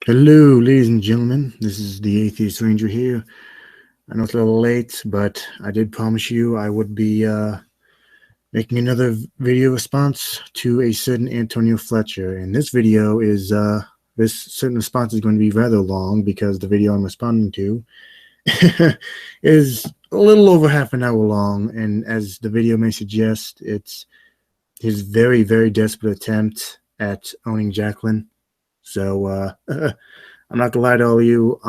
Hello, ladies and gentlemen. This is the Atheist Ranger here. I know it's a little late, but I did promise you I would be making another video response to a certain Antonio Fletcher. And this certain response is going to be rather long because the video I'm responding to is a little over half an hour long. And as the video may suggest, it's his very, very desperate attempt at owning Jaclyn. So, I'm not gonna lie to all of you.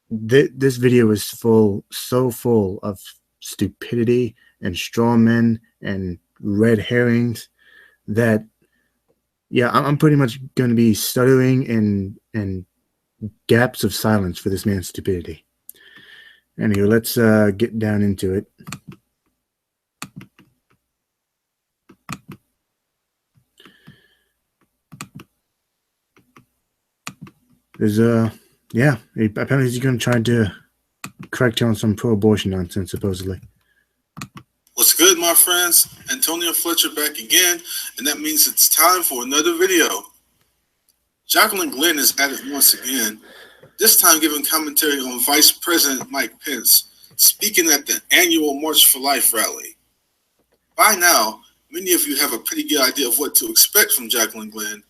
This video is so full of stupidity and straw men and red herrings that, yeah, I'm pretty much going to be stuttering and gaps of silence for this man's stupidity. Anyway, let's get down into it. There's apparently he's going to try to correct you on some pro-abortion nonsense, supposedly. What's good, my friends? Antonio Fletcher back again, and that means it's time for another video. Jaclyn is at it once again, this time giving commentary on Vice President Mike Pence, speaking at the annual March for Life rally. By now, many of you have a pretty good idea of what to expect from Jaclyn,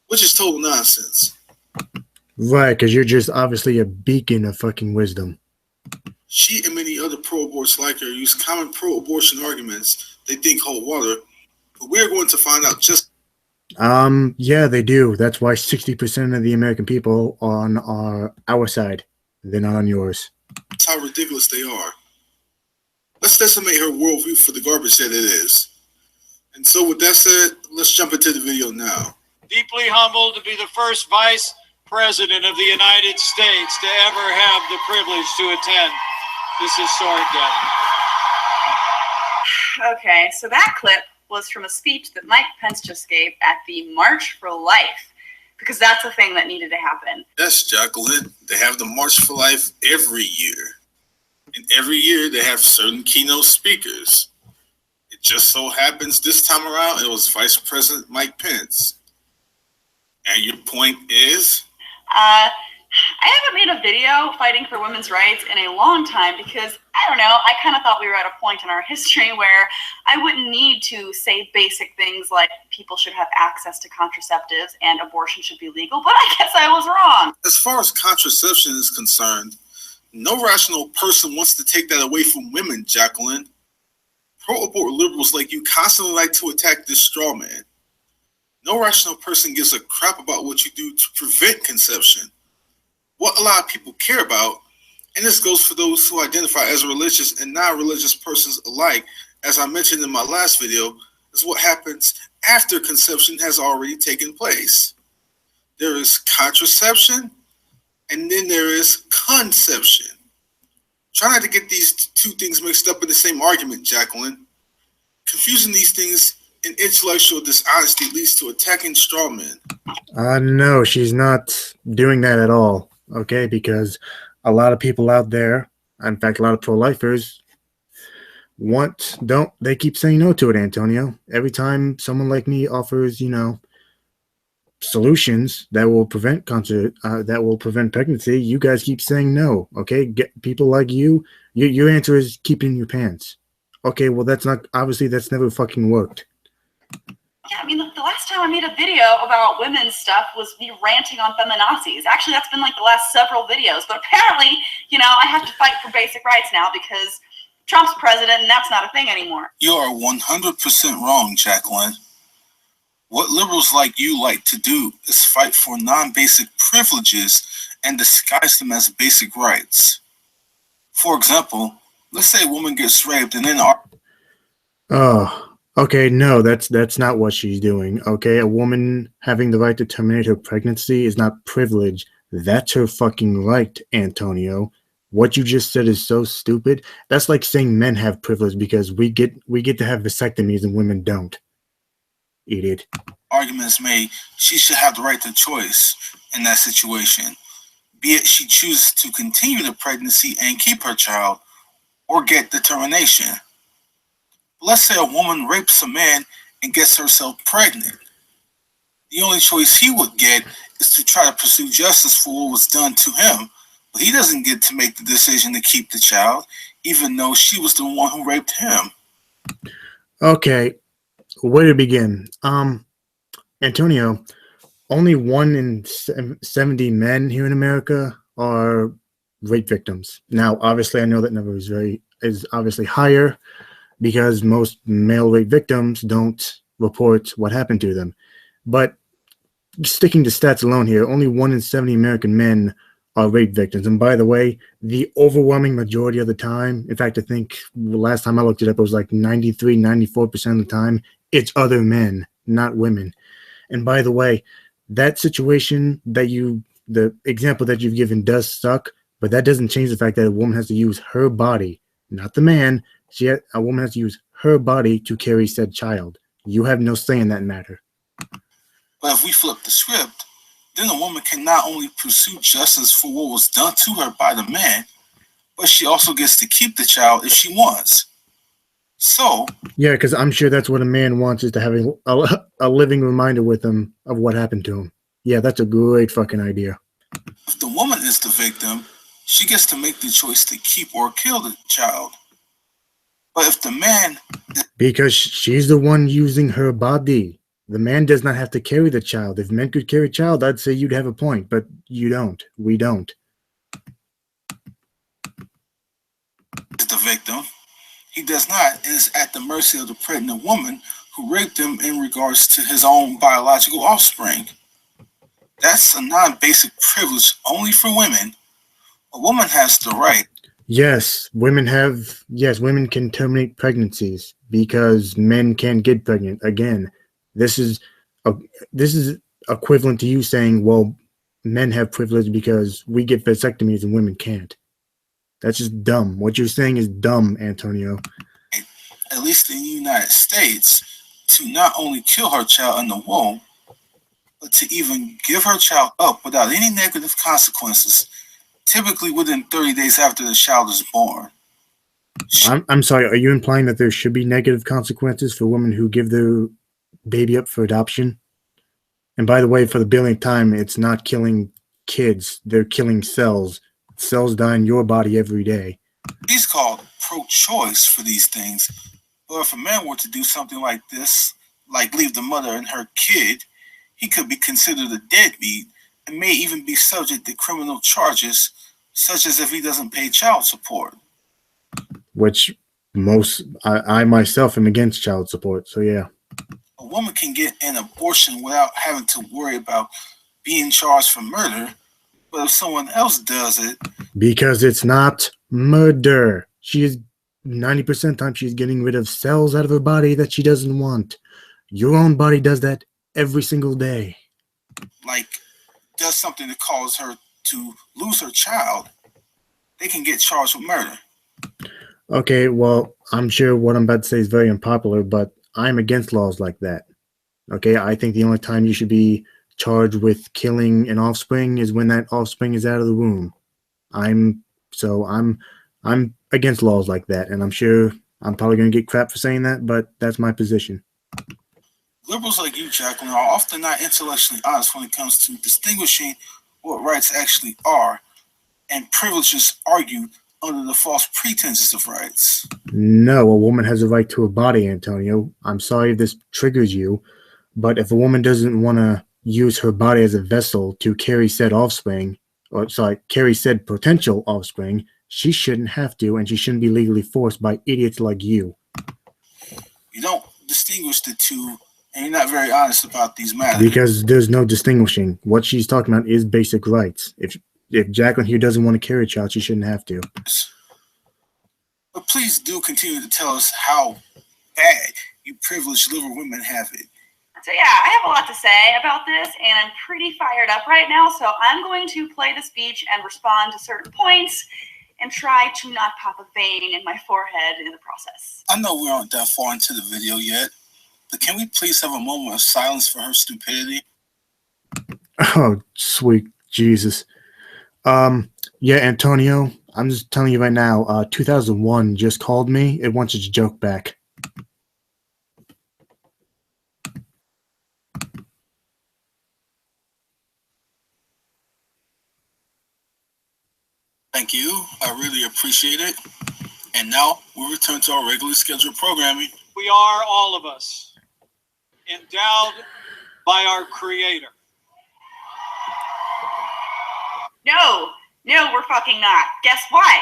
which is total nonsense. Right, because you're just obviously a beacon of fucking wisdom. She and many other pro-aborts like her use common pro-abortion arguments they think hold water, but we're going to find out just... Yeah, they do. That's why 60% of the American people are on our side. They're not on yours. How ridiculous they are. Let's decimate her worldview for the garbage that it is. And so with that said, let's jump into the video now. Deeply humbled to be the first Vice President of the United States to ever have the privilege to attend this historic gathering. Okay, so that clip was from a speech that Mike Pence just gave at the March for Life, because that's the thing that needed to happen. Yes, Jaclyn, they have the March for Life every year. And every year they have certain keynote speakers. It just so happens this time around it was Vice President Mike Pence. And your point is? I haven't made a video fighting for women's rights in a long time because, I don't know, I kind of thought we were at a point in our history where I wouldn't need to say basic things like people should have access to contraceptives and abortion should be legal, but I guess I was wrong. As far as contraception is concerned, no rational person wants to take that away from women, Jaclyn. Pro-abort liberals like you constantly like to attack this straw man. No rational person gives a crap about what you do to prevent conception. What a lot of people care about, and this goes for those who identify as religious and non-religious persons alike, as I mentioned in my last video, is what happens after conception has already taken place. There is contraception, and then there is conception. Try not to get these two things mixed up in the same argument, Jaclyn. Confusing these things in intellectual dishonesty leads to attacking straw men. No, she's not doing that at all, okay? Because a lot of people out there, in fact, a lot of pro-lifers, they keep saying no to it, Antonio. Every time someone like me offers, solutions that will prevent pregnancy, you guys keep saying no, okay? Get people like you, your answer is keeping your pants. Okay, well, that's never fucking worked. Yeah, I mean, the last time I made a video about women's stuff was me ranting on feminazis. Actually, that's been like the last several videos. But apparently, I have to fight for basic rights now because Trump's president and that's not a thing anymore. You are 100% wrong, Jaclyn. What liberals like you like to do is fight for non-basic privileges and disguise them as basic rights. For example, let's say a woman gets raped and then... Oh, okay, no, that's not what she's doing, okay? A woman having the right to terminate her pregnancy is not privilege. That's her fucking right, Antonio. What you just said is so stupid. That's like saying men have privilege because we get to have vasectomies and women don't. Idiot. Arguments made, she should have the right to choice in that situation. Be it she chooses to continue the pregnancy and keep her child, or get the termination. Let's say a woman rapes a man and gets herself pregnant. The only choice he would get is to try to pursue justice for what was done to him, but he doesn't get to make the decision to keep the child, even though she was the one who raped him. Okay, where to begin? Antonio, only 1 in 70 men here in America are rape victims. Now, obviously, I know that number is obviously higher because most male rape victims don't report what happened to them. But sticking to stats alone here, only 1 in 70 American men are rape victims. And by the way, the overwhelming majority of the time, in fact, I think the last time I looked it up, it was like 93, 94% of the time, it's other men, not women. And by the way, that situation the example that you've given does suck, but that doesn't change the fact that a woman has to use her body, not the man. A woman has to use her body to carry said child. You have no say in that matter. But if we flip the script, then a woman can not only pursue justice for what was done to her by the man, but she also gets to keep the child if she wants. So, yeah, because I'm sure that's what a man wants, is to have a living reminder with him of what happened to him. Yeah, that's a great fucking idea. if the woman is the victim, she gets to make the choice to keep or kill the child. But if the man... Because she's the one using her body. The man does not have to carry the child. If men could carry a child, I'd say you'd have a point, but you don't. We don't. Is the victim, he does not, and is at the mercy of the pregnant woman who raped him in regards to his own biological offspring. That's a non-basic privilege only for women. A woman has the right. Yes, women can terminate pregnancies because men can't get pregnant. Again, this is equivalent to you saying, well, men have privilege because we get vasectomies and women can't. That's just dumb. What you're saying is dumb, Antonio. At least in the United States, to not only kill her child in the womb, but to even give her child up without any negative consequences, typically within 30 days after the child is born. I'm sorry, are you implying that there should be negative consequences for women who give their baby up for adoption? And by the way, for the billionth time, it's not killing kids, they're killing cells. Cells die in your body every day. He's called pro-choice for these things. But if a man were to do something like this, like leave the mother and her kid, he could be considered a deadbeat and may even be subject to criminal charges, such as if he doesn't pay child support. Which I myself am against child support, so yeah. A woman can get an abortion without having to worry about being charged for murder, but if someone else does it... Because it's not murder. She is 90% of the time she's getting rid of cells out of her body that she doesn't want. Your own body does that every single day. Like, does something that causes her to lose her child, they can get charged with murder. Okay, well, I'm sure what I'm about to say is very unpopular, but I'm against laws like that. Okay, I think the only time you should be charged with killing an offspring is when that offspring is out of the womb. I'm against laws like that, and I'm sure I'm probably going to get crap for saying that, but that's my position. Liberals like you, Jaclyn, are often not intellectually honest when it comes to distinguishing what rights actually are and privileges argued under the false pretenses of rights. No, a woman has a right to her body, Antonio. I'm sorry if this triggers you, but if a woman doesn't want to use her body as a vessel to carry said offspring, carry said potential offspring, she shouldn't have to, and she shouldn't be legally forced by idiots like you. You don't distinguish the two, and you're not very honest about these matters. Because there's no distinguishing. What she's talking about is basic rights. If Jaclyn here doesn't want to carry a child, she shouldn't have to. But please do continue to tell us how bad you privileged liberal women have it. So yeah, I have a lot to say about this, and I'm pretty fired up right now, so I'm going to play the speech and respond to certain points and try to not pop a vein in my forehead in the process. I know we aren't that far into the video yet, but can we please have a moment of silence for her stupidity? Oh, sweet Jesus. Yeah, Antonio, I'm just telling you right now, 2001 just called me. It wants its joke back. Thank you. I really appreciate it. And now we'll return to our regularly scheduled programming. We are, all of us, endowed by our Creator. No, we're fucking not. Guess why?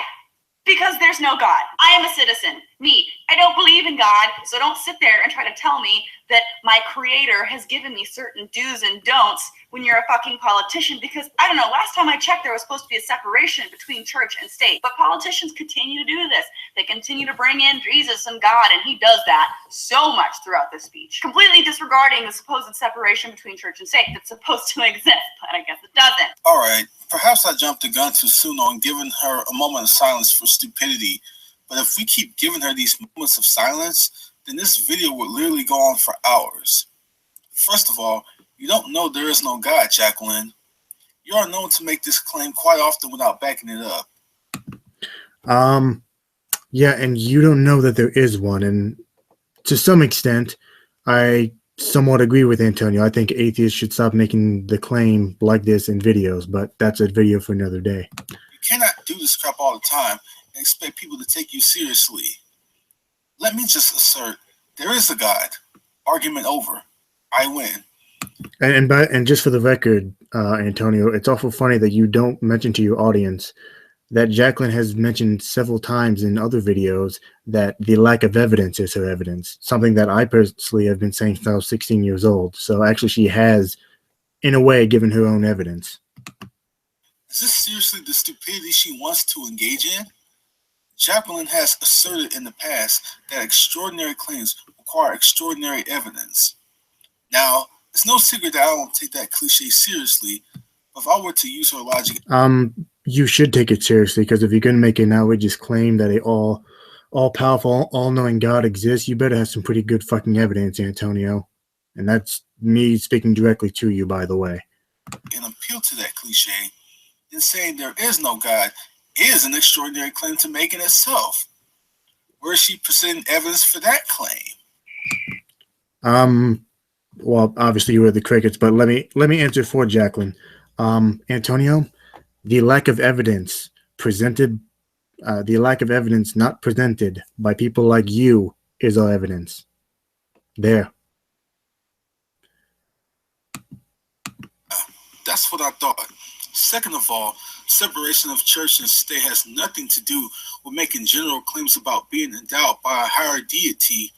Because there's no God. I am a citizen. Me. I don't believe in God, so don't sit there and try to tell me that my Creator has given me certain do's and don'ts when you're a fucking politician, because, I don't know, last time I checked there was supposed to be a separation between church and state, but politicians continue to do this. They continue to bring in Jesus and God, and he does that so much throughout this speech, completely disregarding the supposed separation between church and state that's supposed to exist, but I guess it doesn't. All right, perhaps I jumped the gun too soon on giving her a moment of silence for stupidity, but if we keep giving her these moments of silence, then this video would literally go on for hours. First of all, you don't know there is no God, Jaclyn. You are known to make this claim quite often without backing it up. Yeah, and you don't know that there is one, and to some extent, I somewhat agree with Antonio. I think atheists should stop making the claim like this in videos, but that's a video for another day. You cannot do this crap all the time and expect people to take you seriously. Let me just assert, there is a God. Argument over. I win. And just for the record, Antonio, it's awful funny that you don't mention to your audience that Jaclyn has mentioned several times in other videos that the lack of evidence is her evidence, something that I personally have been saying since I was 16 years old. So actually she has, in a way, given her own evidence. Is this seriously the stupidity she wants to engage in? Jaclyn has asserted in the past that extraordinary claims require extraordinary evidence. Now, it's no secret that I don't take that cliche seriously, but if I were to use her logic... You should take it seriously, because if you're going to make an outrageous claim that a all-powerful, all-knowing God exists, you better have some pretty good fucking evidence, Antonio. And that's me speaking directly to you, by the way. And appeal to that cliche, then saying there is no God is an extraordinary claim to make in itself. Where is she presenting evidence for that claim? Well, obviously you were the crickets, but let me answer for Jaclyn. Antonio, the lack of evidence not presented by people like you is our evidence. There. That's what I thought. Second of all, separation of church and state has nothing to do with making general claims about being endowed by a higher deity.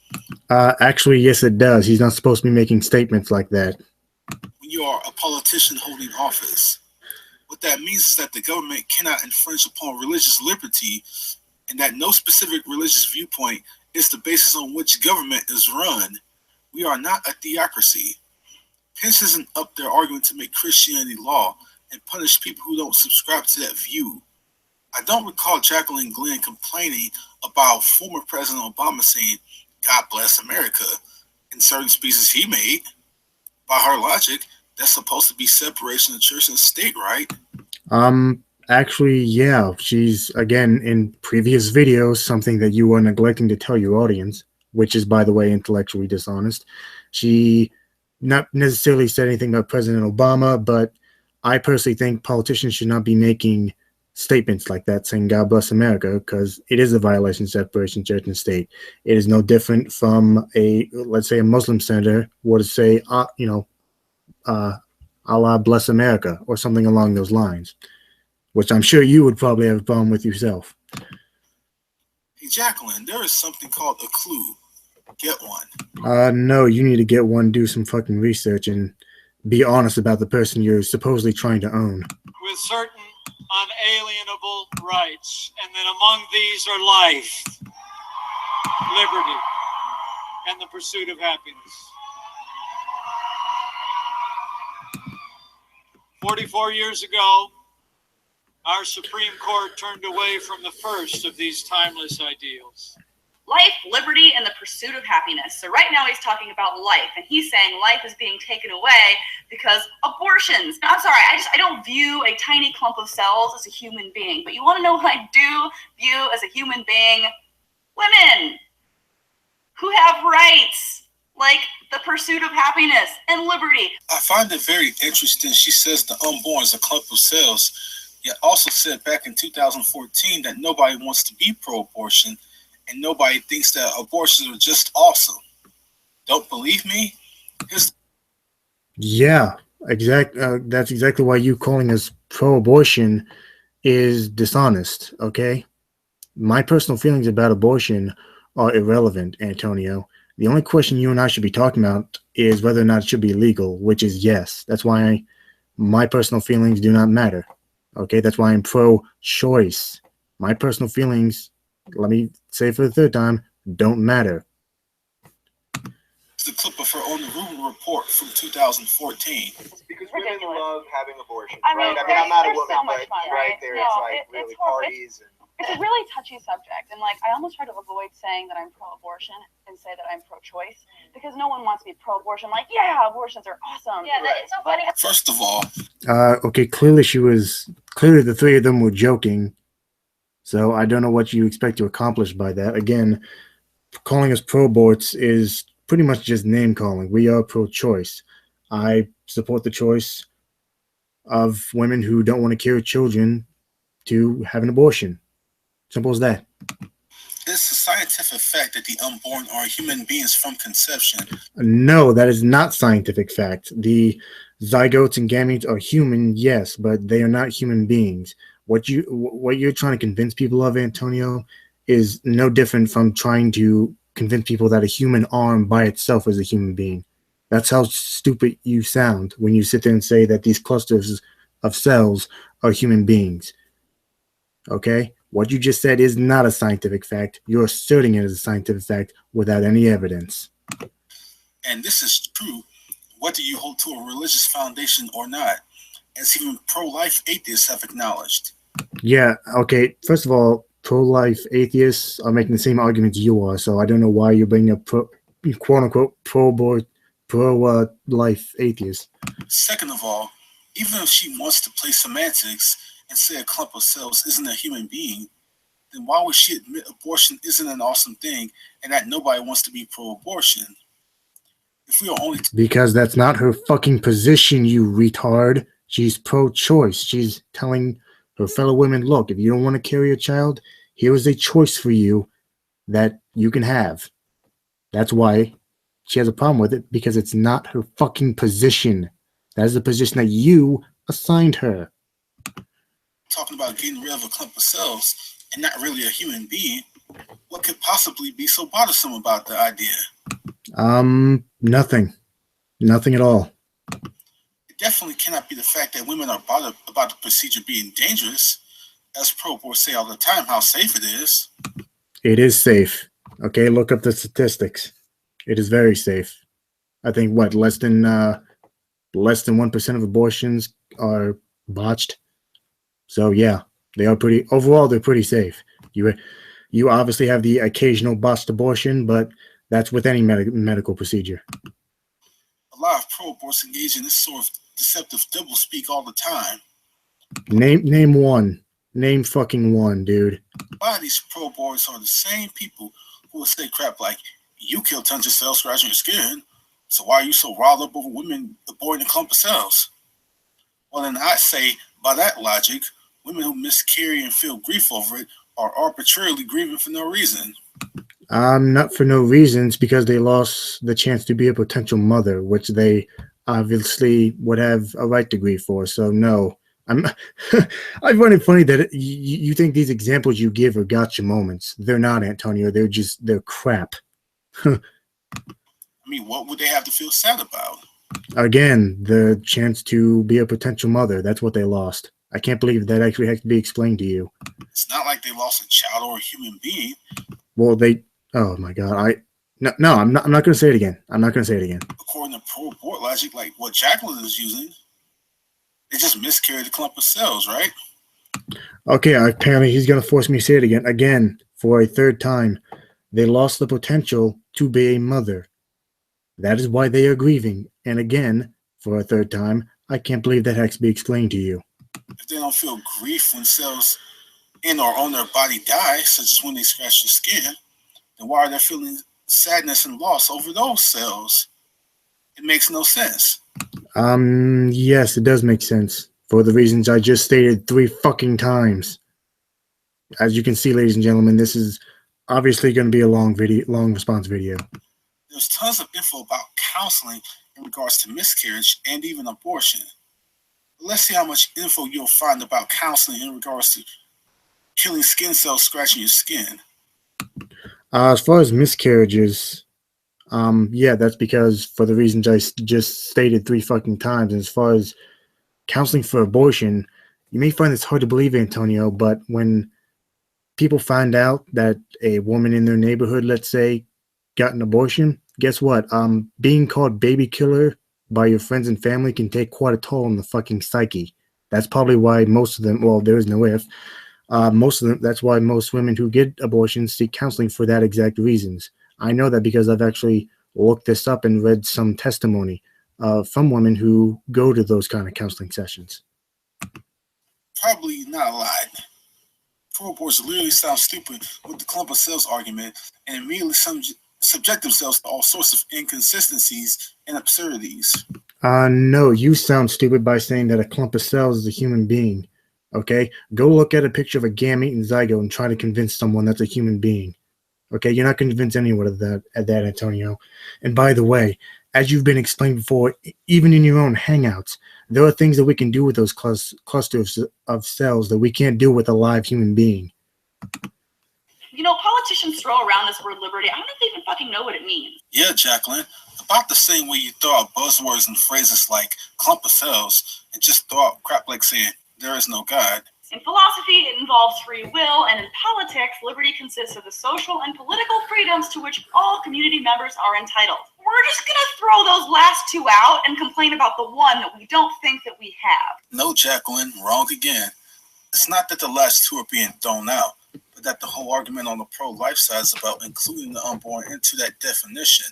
Actually, yes, it does. He's not supposed to be making statements like that. When you are a politician holding office, what that means is that the government cannot infringe upon religious liberty, and that no specific religious viewpoint is the basis on which government is run. We are not a theocracy. Pence isn't up there arguing to make Christianity law and punish people who don't subscribe to that view. I don't recall Jaclyn Glenn complaining about former President Obama saying, "God bless America," in certain speeches he made. By her logic, that's supposed to be separation of church and state, right? Actually, yeah. She's, again, in previous videos, something that you were neglecting to tell your audience, which is, by the way, intellectually dishonest. She not necessarily said anything about President Obama, but I personally think politicians should not be making statements like that saying God bless America, because it is a violation of separation of church and state. It is no different from let's say a Muslim senator were to say, Allah bless America, or something along those lines, which I'm sure you would probably have a problem with yourself. Hey, Jaclyn, there is something called a clue. Get one. No, you need to get one, do some fucking research, and be honest about the person you're supposedly trying to own. With certain unalienable rights, and then among these are life, liberty, and the pursuit of happiness. 44 years ago, our Supreme Court turned away from the first of these timeless ideals. Life, liberty, and the pursuit of happiness. So right now he's talking about life, and he's saying life is being taken away because abortions. Now, I'm sorry, I don't view a tiny clump of cells as a human being, but you want to know what I do view as a human being? Women who have rights, like the pursuit of happiness and liberty. I find it very interesting she says the unborn is a clump of cells. Yet also said back in 2014 that nobody wants to be pro-abortion and nobody thinks that abortions are just awesome. Don't believe me? Yeah, that's exactly why you calling us pro-abortion is dishonest. Okay, my personal feelings about abortion are irrelevant, Antonio. The only question you and I should be talking about is whether or not it should be legal, which is yes. That's why my personal feelings do not matter. Okay, that's why I'm pro-choice. My personal feelings, let me say for the third time, don't matter. The clip of her on the Rubin report from 2014. Because women love having abortion, I mean, right? I mean, I'm not a there's woman, so much but fun, right right? there, No, it's like it's really horrible. parties and. It's a really touchy subject, and like I almost try to avoid saying that I'm pro-abortion and say that I'm pro-choice because no one wants to be pro-abortion. Like, yeah, abortions are awesome. Yeah, Right. it's so funny. First of all, Okay, clearly the three of them were joking. So I don't know what you expect to accomplish by that. Again, calling us pro-aborts is pretty much just name calling. We are pro-choice. I support the choice of women who don't want to carry children to have an abortion. Simple as that. it's a scientific fact that the unborn are human beings from conception. No, that is not scientific fact. The zygotes and gametes are human, yes, but they are not human beings. What you're trying to convince people of, Antonio, is no different from trying to convince people that a human arm by itself is a human being. That's how stupid you sound when you sit there and say that these clusters of cells are human beings. Okay? What you just said is not a scientific fact. You're asserting it as a scientific fact without any evidence. And this is true whether you hold to a religious foundation or not, as even pro-life atheists have acknowledged. Yeah, okay. First of all, pro-life atheists are making the same arguments you are, so I don't know why you're bringing up quote-unquote pro-life atheists. Second of all, even if she wants to play semantics and say a clump of cells isn't a human being, then why would she admit abortion isn't an awesome thing and that nobody wants to be pro-abortion? If we are only Because that's not her fucking position, you retard. She's pro-choice. She's telling her fellow women, look, if you don't want to carry a child, here is a choice for you that you can have. That's why she has a problem with it, because it's not her fucking position. That is the position that you assigned her. talking about getting rid of a clump of cells and not really a human being, what could possibly be so bothersome about the idea? Nothing. Nothing at all. It definitely cannot be the fact that women are bothered about the procedure being dangerous, as pro-aborts say all the time how safe it is. It is safe. Okay, look up the statistics. It is very safe. I think what less than 1% of abortions are botched. So yeah, they are pretty. Overall, they're pretty safe. You obviously have the occasional botched abortion, but that's with any medical procedure. A lot of pro-aborts engage in this sort of deceptive doublespeak all the time. Name one. Name fucking one, dude. A lot of these pro-aborts are the same people who will say crap like, you kill tons of cells scratching your skin, so why are you so riled up over women aborting a clump of cells? Well, then I say, by that logic, women who miscarry and feel grief over it are arbitrarily grieving for no reason. Not for no reasons, because they lost the chance to be a potential mother, which they obviously would have a right to grieve for. So no, I find it funny that you think these examples you give are gotcha moments. They're not, Antonio. They're crap. I mean, what would they have to feel sad about? Again, the chance to be a potential mother. That's what they lost. I can't believe that actually has to be explained to you. It's not like they lost a child or a human being. Well, oh my God. No, I'm not going to say it again. I'm not going to say it again. According to pro-abort logic, like what Jaclyn is using, they just miscarried a clump of cells, right? Okay, apparently he's going to force me to say it again, for a third time. They lost the potential to be a mother. That is why they are grieving. And again, for a third time, I can't believe that has to be explained to you. If they don't feel grief when cells in or on their body die, such as when they scratch their skin, then why are they feeling sadness and loss over those cells? It makes no sense. Yes, it does make sense. for the reasons I just stated 3 fucking times. As you can see, ladies and gentlemen, this is obviously going to be a long response video. There's tons of info about counseling in regards to miscarriage and even abortion. Let's see how much info you'll find about counseling in regards to killing skin cells scratching your skin. As far as miscarriages, yeah, that's because for the reasons I just stated 3 fucking times. And as far as counseling for abortion, you may find this hard to believe, Antonio, but when people find out that a woman in their neighborhood, let's say, got an abortion, guess what? Being called baby killer by your friends and family can take quite a toll on the fucking psyche. That's probably why most of them, well, there is no if, most of them, that's why most women who get abortions seek counseling for that exact reasons. I know that because I've actually looked this up and read some testimony from women who go to those kind of counseling sessions. Probably not a lot. Pro-abortion literally sounds stupid with the clump of cells argument and immediately subject themselves to all sorts of inconsistencies and absurdities. No, you sound stupid by saying that a clump of cells is a human being. Okay? Go look at a picture of a gamete and zygote and try to convince someone that's a human being. Okay? You're not going to convince anyone of that, Antonio. And by the way, as you've been explained before, even in your own hangouts, there are things that we can do with those clusters of cells that we can't do with a live human being. You know, politicians throw around this word liberty. I don't know if they even fucking know what it means. Yeah, Jaclyn. About the same way you throw out buzzwords and phrases like clump of cells and just throw out crap like saying there is no God. In philosophy, it involves free will, and in politics, liberty consists of the social and political freedoms to which all community members are entitled. We're just gonna throw those last 2 out and complain about the one that we don't think that we have. No, Jaclyn, wrong again. It's not that the last 2 are being thrown out, but that the whole argument on the pro-life side is about including the unborn into that definition.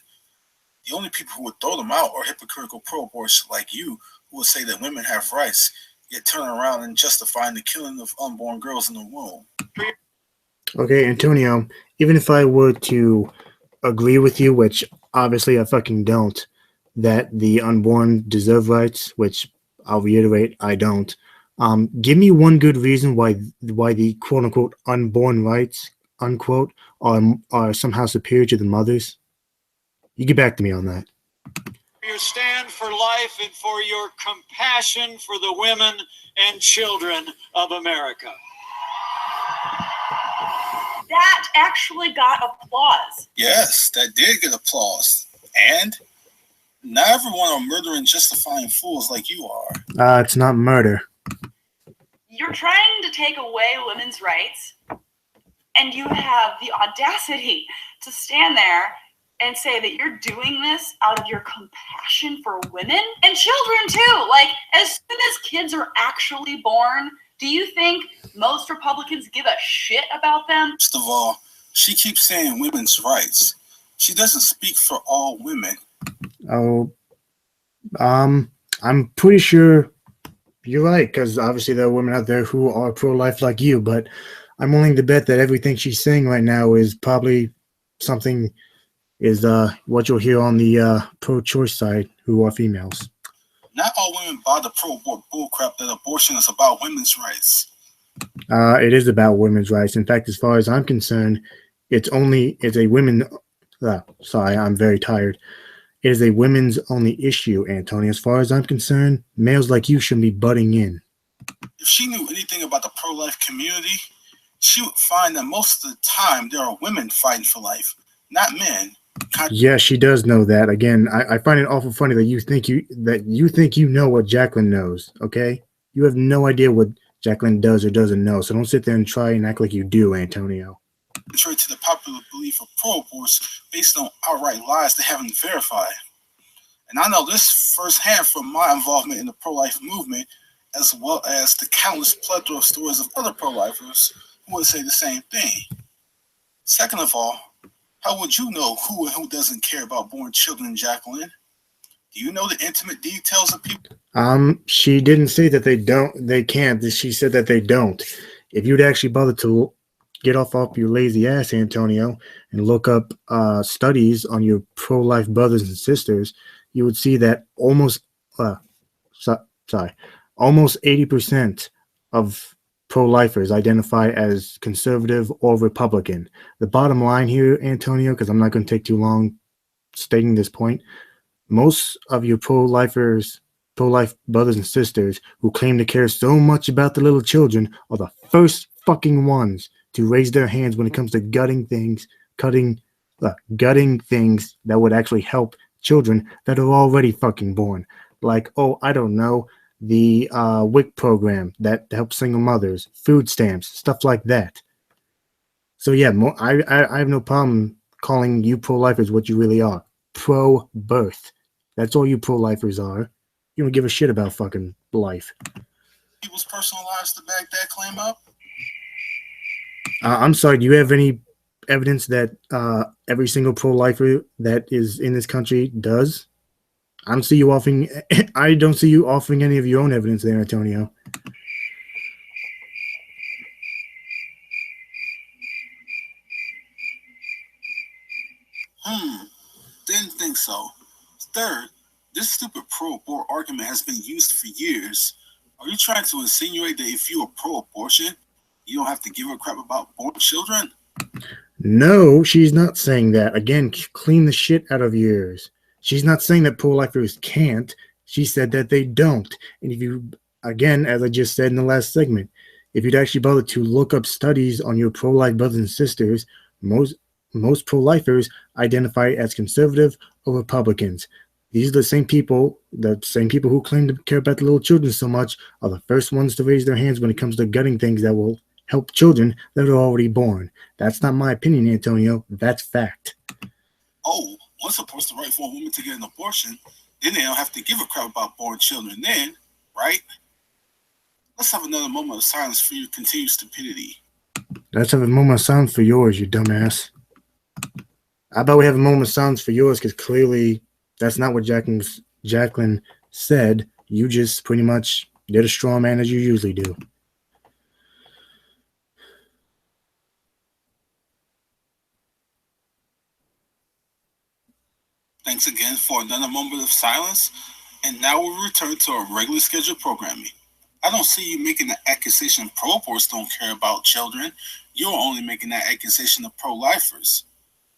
The only people who would throw them out are hypocritical pro-abortion like you, who would say that women have rights, yet turn around and justifying the killing of unborn girls in the womb. Okay, Antonio, even if I were to agree with you, which obviously I fucking don't, that the unborn deserve rights, which I'll reiterate, I don't. Give me one good reason why the quote-unquote unborn rights, unquote, are somehow superior to the mothers. You get back to me on that. Your stand for life and for your compassion for the women and children of America. That actually got applause. Yes, that did get applause. And not everyone are murdering justifying fools like you are. It's not murder. You're trying to take away women's rights, and you have the audacity to stand there and say that you're doing this out of your compassion for women and children too. Like, as soon as kids are actually born, do you think most Republicans give a shit about them? First of all, she keeps saying women's rights. She doesn't speak for all women. Oh, I'm pretty sure you're right, because obviously there are women out there who are pro-life like you, but I'm willing to bet that everything she's saying right now is probably something is what you'll hear on the pro-choice side, who are females. Not all women buy the pro-abort bullcrap that abortion is about women's rights. It is about women's rights. In fact, as far as I'm concerned, it's a women. Sorry, I'm very tired. It is a women's only issue, Antonio. As far as I'm concerned, males like you shouldn't be butting in. If she knew anything about the pro-life community, she would find that most of the time there are women fighting for life, not men. Yeah, she does know that. Again, I find it awful funny that you think you know what Jaclyn knows. Okay, you have no idea what Jaclyn does or doesn't know. So don't sit there and try and act like you do, Antonio. Contrary to the popular belief of pro-abortion based on outright lies they haven't verified. And I know this firsthand from my involvement in the pro-life movement, as well as the countless plethora of stories of other pro-lifers who would say the same thing. Second of all, how would you know who and who doesn't care about born children, Jaclyn? Do you know the intimate details of people? She didn't say that they can't. She said that they don't. If you'd actually bother to get off your lazy ass, Antonio, and look up studies on your pro-life brothers and sisters, you would see that Almost 80% of pro-lifers identify as conservative or Republican. The bottom line here, Antonio, because I'm not going to take too long stating this point, most of your pro-life brothers and sisters who claim to care so much about the little children are the first fucking ones to raise their hands when it comes to gutting things that would actually help children that are already fucking born. Like, oh, I don't know, the WIC program that helps single mothers, food stamps, stuff like that. So yeah, I have no problem calling you pro-lifers what you really are. Pro-birth. That's all you pro-lifers are. You don't give a shit about fucking life. People's personal lives to back that claim up? I'm sorry, do you have any evidence that every single pro-lifer that is in this country does? I don't see you offering any of your own evidence there, Antonio. Didn't think so. Third, this stupid pro-abort argument has been used for years. Are you trying to insinuate that if you are pro-abortion, you don't have to give a crap about born children? No, she's not saying that. Again, clean the shit out of your ears. She's not saying that pro-lifers can't. She said that they don't. And if you, again, as I just said in the last segment, if you'd actually bother to look up studies on your pro-life brothers and sisters, most pro-lifers identify as conservative or Republicans. These are the same people who claim to care about the little children so much are the first ones to raise their hands when it comes to gutting things that will help children that are already born. That's not my opinion, Antonio. That's fact. Oh, one supports the right for a woman to get an abortion, then they don't have to give a crap about born children then, right? Let's have another moment of silence for your continued stupidity. Let's have a moment of silence for yours, you dumbass. How about we have a moment of silence for yours, because clearly that's not what Jaclyn said. You just pretty much did a straw man as you usually do. Thanks again for another moment of silence, and now we'll return to our regular scheduled programming. I don't see you making the accusation pro-aborts don't care about children. You're only making that accusation of pro-lifers.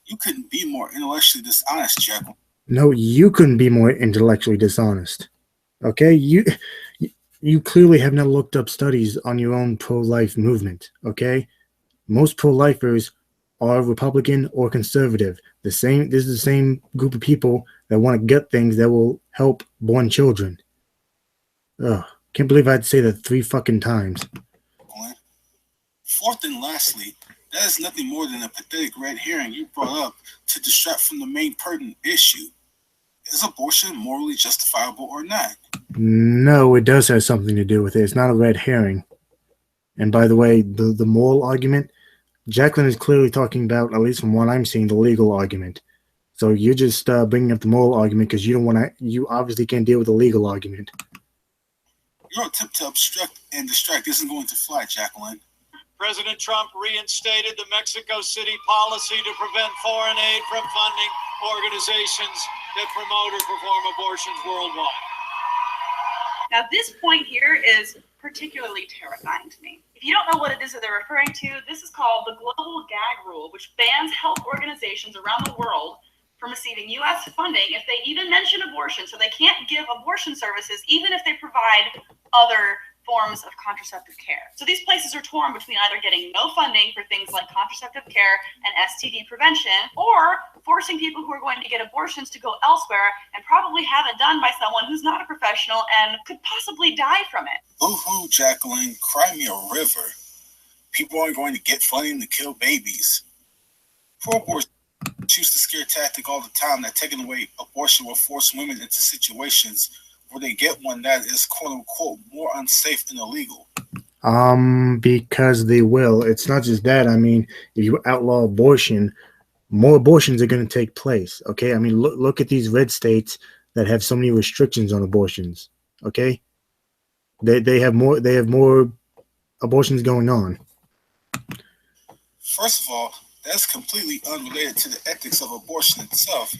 You couldn't be more intellectually dishonest, Jaclyn. No, you couldn't be more intellectually dishonest. Okay? You clearly have not looked up studies on your own pro-life movement. Okay? Most pro-lifers are Republican or conservative. This is the same group of people that want to gut things that will help born children. Ugh. Can't believe I had to say that 3 fucking times. Fourth and lastly, that is nothing more than a pathetic red herring you brought up to distract from the main pertinent issue. Is abortion morally justifiable or not? No, it does have something to do with it. It's not a red herring. And by the way, the moral argument, Jaclyn is clearly talking about, at least from what I'm seeing, the legal argument. So you're just bringing up the moral argument because you obviously can't deal with the legal argument. Your attempt to obstruct and distract isn't going to fly, Jaclyn. President Trump reinstated the Mexico City policy to prevent foreign aid from funding organizations that promote or perform abortions worldwide. Now, this point here is particularly terrifying to me. If you don't know what it is that they're referring to, this is called the Global Gag Rule, which bans health organizations around the world from receiving U.S. funding if they even mention abortion. So they can't give abortion services even if they provide other forms of contraceptive care. So these places are torn between either getting no funding for things like contraceptive care and STD prevention, or forcing people who are going to get abortions to go elsewhere and probably have it done by someone who's not a professional and could possibly die from it. Boo-hoo, Jaclyn, cry me a river. People aren't going to get funding to kill babies. Pro-abortion choose the scare tactic all the time that taking away abortion will force women into situations where they get one that is quote-unquote more unsafe and illegal. Because they will. It's not just that. I mean, if you outlaw abortion, more abortions are going to take place. Okay, I mean, look at these red states that have so many restrictions on abortions. Okay, they have more abortions going on. First of all, that's completely unrelated to the ethics of abortion itself,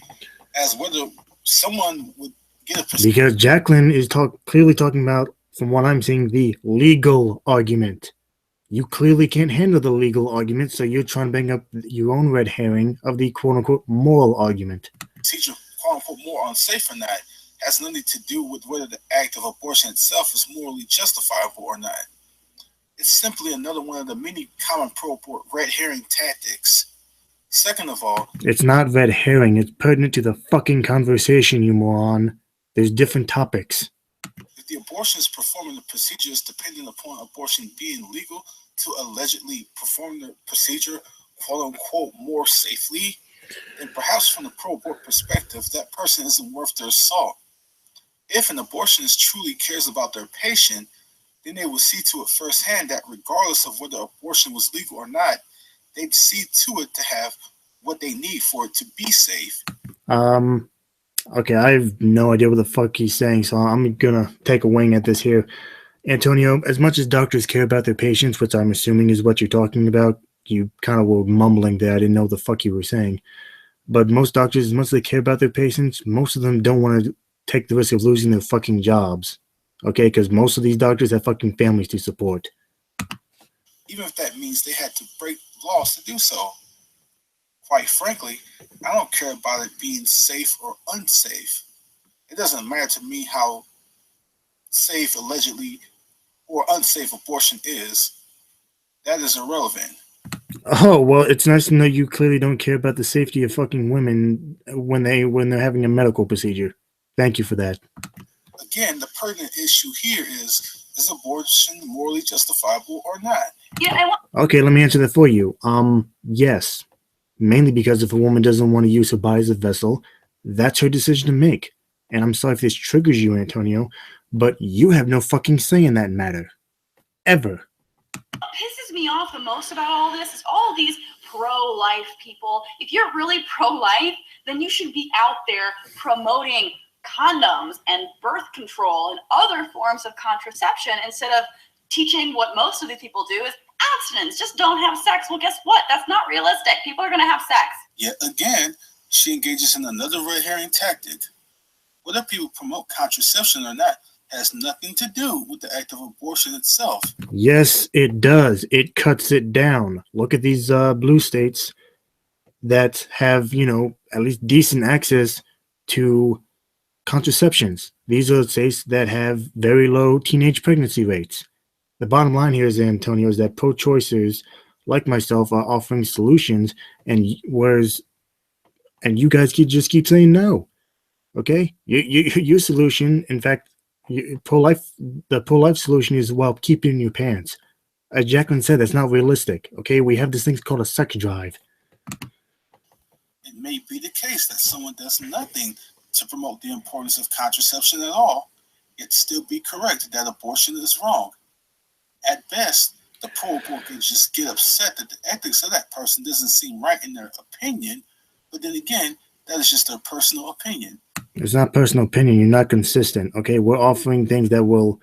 as whether someone would get a because Jaclyn is clearly talking about from what I'm seeing, the legal argument. You clearly can't handle the legal argument, so you're trying to bring up your own red herring of the quote-unquote moral argument. Procedure, quote-unquote, more unsafe or not, has nothing to do with whether the act of abortion itself is morally justifiable or not. It's simply another one of the many common pro-abort red herring tactics. Second of all, it's not red herring. It's pertinent to the fucking conversation, you moron. There's different topics. If the abortionist performing the procedure is dependent upon abortion being legal to allegedly perform the procedure, quote-unquote, more safely, then perhaps from the pro-abort perspective, that person isn't worth their salt. If an abortionist truly cares about their patient, then they will see to it firsthand that regardless of whether abortion was legal or not, they'd see to it to have what they need for it to be safe. Okay, I have no idea what the fuck he's saying, so I'm gonna take a wing at this here. Antonio, as much as doctors care about their patients, which I'm assuming is what you're talking about, you kind of were mumbling there. I didn't know what the fuck you were saying. But most doctors, as much as they care about their patients, most of them don't want to take the risk of losing their fucking jobs. Okay, because most of these doctors have fucking families to support. Even if that means they had to break laws to do so. Quite frankly, I don't care about it being safe or unsafe. It doesn't matter to me how safe, allegedly, or unsafe abortion is. That is irrelevant. Oh, well, it's nice to know you clearly don't care about the safety of fucking women when they're having a medical procedure. Thank you for that. Again, the pertinent issue here is abortion morally justifiable or not? Yeah, Okay, let me answer that for you. Yes. Mainly because if a woman doesn't want to use her body as a vessel, that's her decision to make. And I'm sorry if this triggers you, Antonio, but you have no fucking say in that matter. Ever. What pisses me off the most about all this is all these pro-life people. If you're really pro-life, then you should be out there promoting condoms and birth control and other forms of contraception instead of teaching what most of these people do is abstinence. Just don't have sex. Well, guess what? That's not realistic. People are going to have sex. Yet again, she engages in another red herring tactic. Whether people promote contraception or not has nothing to do with the act of abortion itself. Yes, it does. It cuts it down. Look at these blue states that have, at least decent access to contraceptions. These are states that have very low teenage pregnancy rates. The bottom line here is, Antonio, is that pro-choicers like myself are offering solutions, and you guys just keep saying no. Okay, your solution, in fact, the pro-life solution is, well, keep it in your pants. As Jaclyn said, that's not realistic. Okay, we have this thing called a sex drive. It may be the case that someone does nothing to promote the importance of contraception at all, yet still be correct that abortion is wrong. At best, the pro-abort can just get upset that the ethics of that person doesn't seem right in their opinion, but then again, that is just their personal opinion. It's not personal opinion. You're not consistent. Okay, we're offering things that will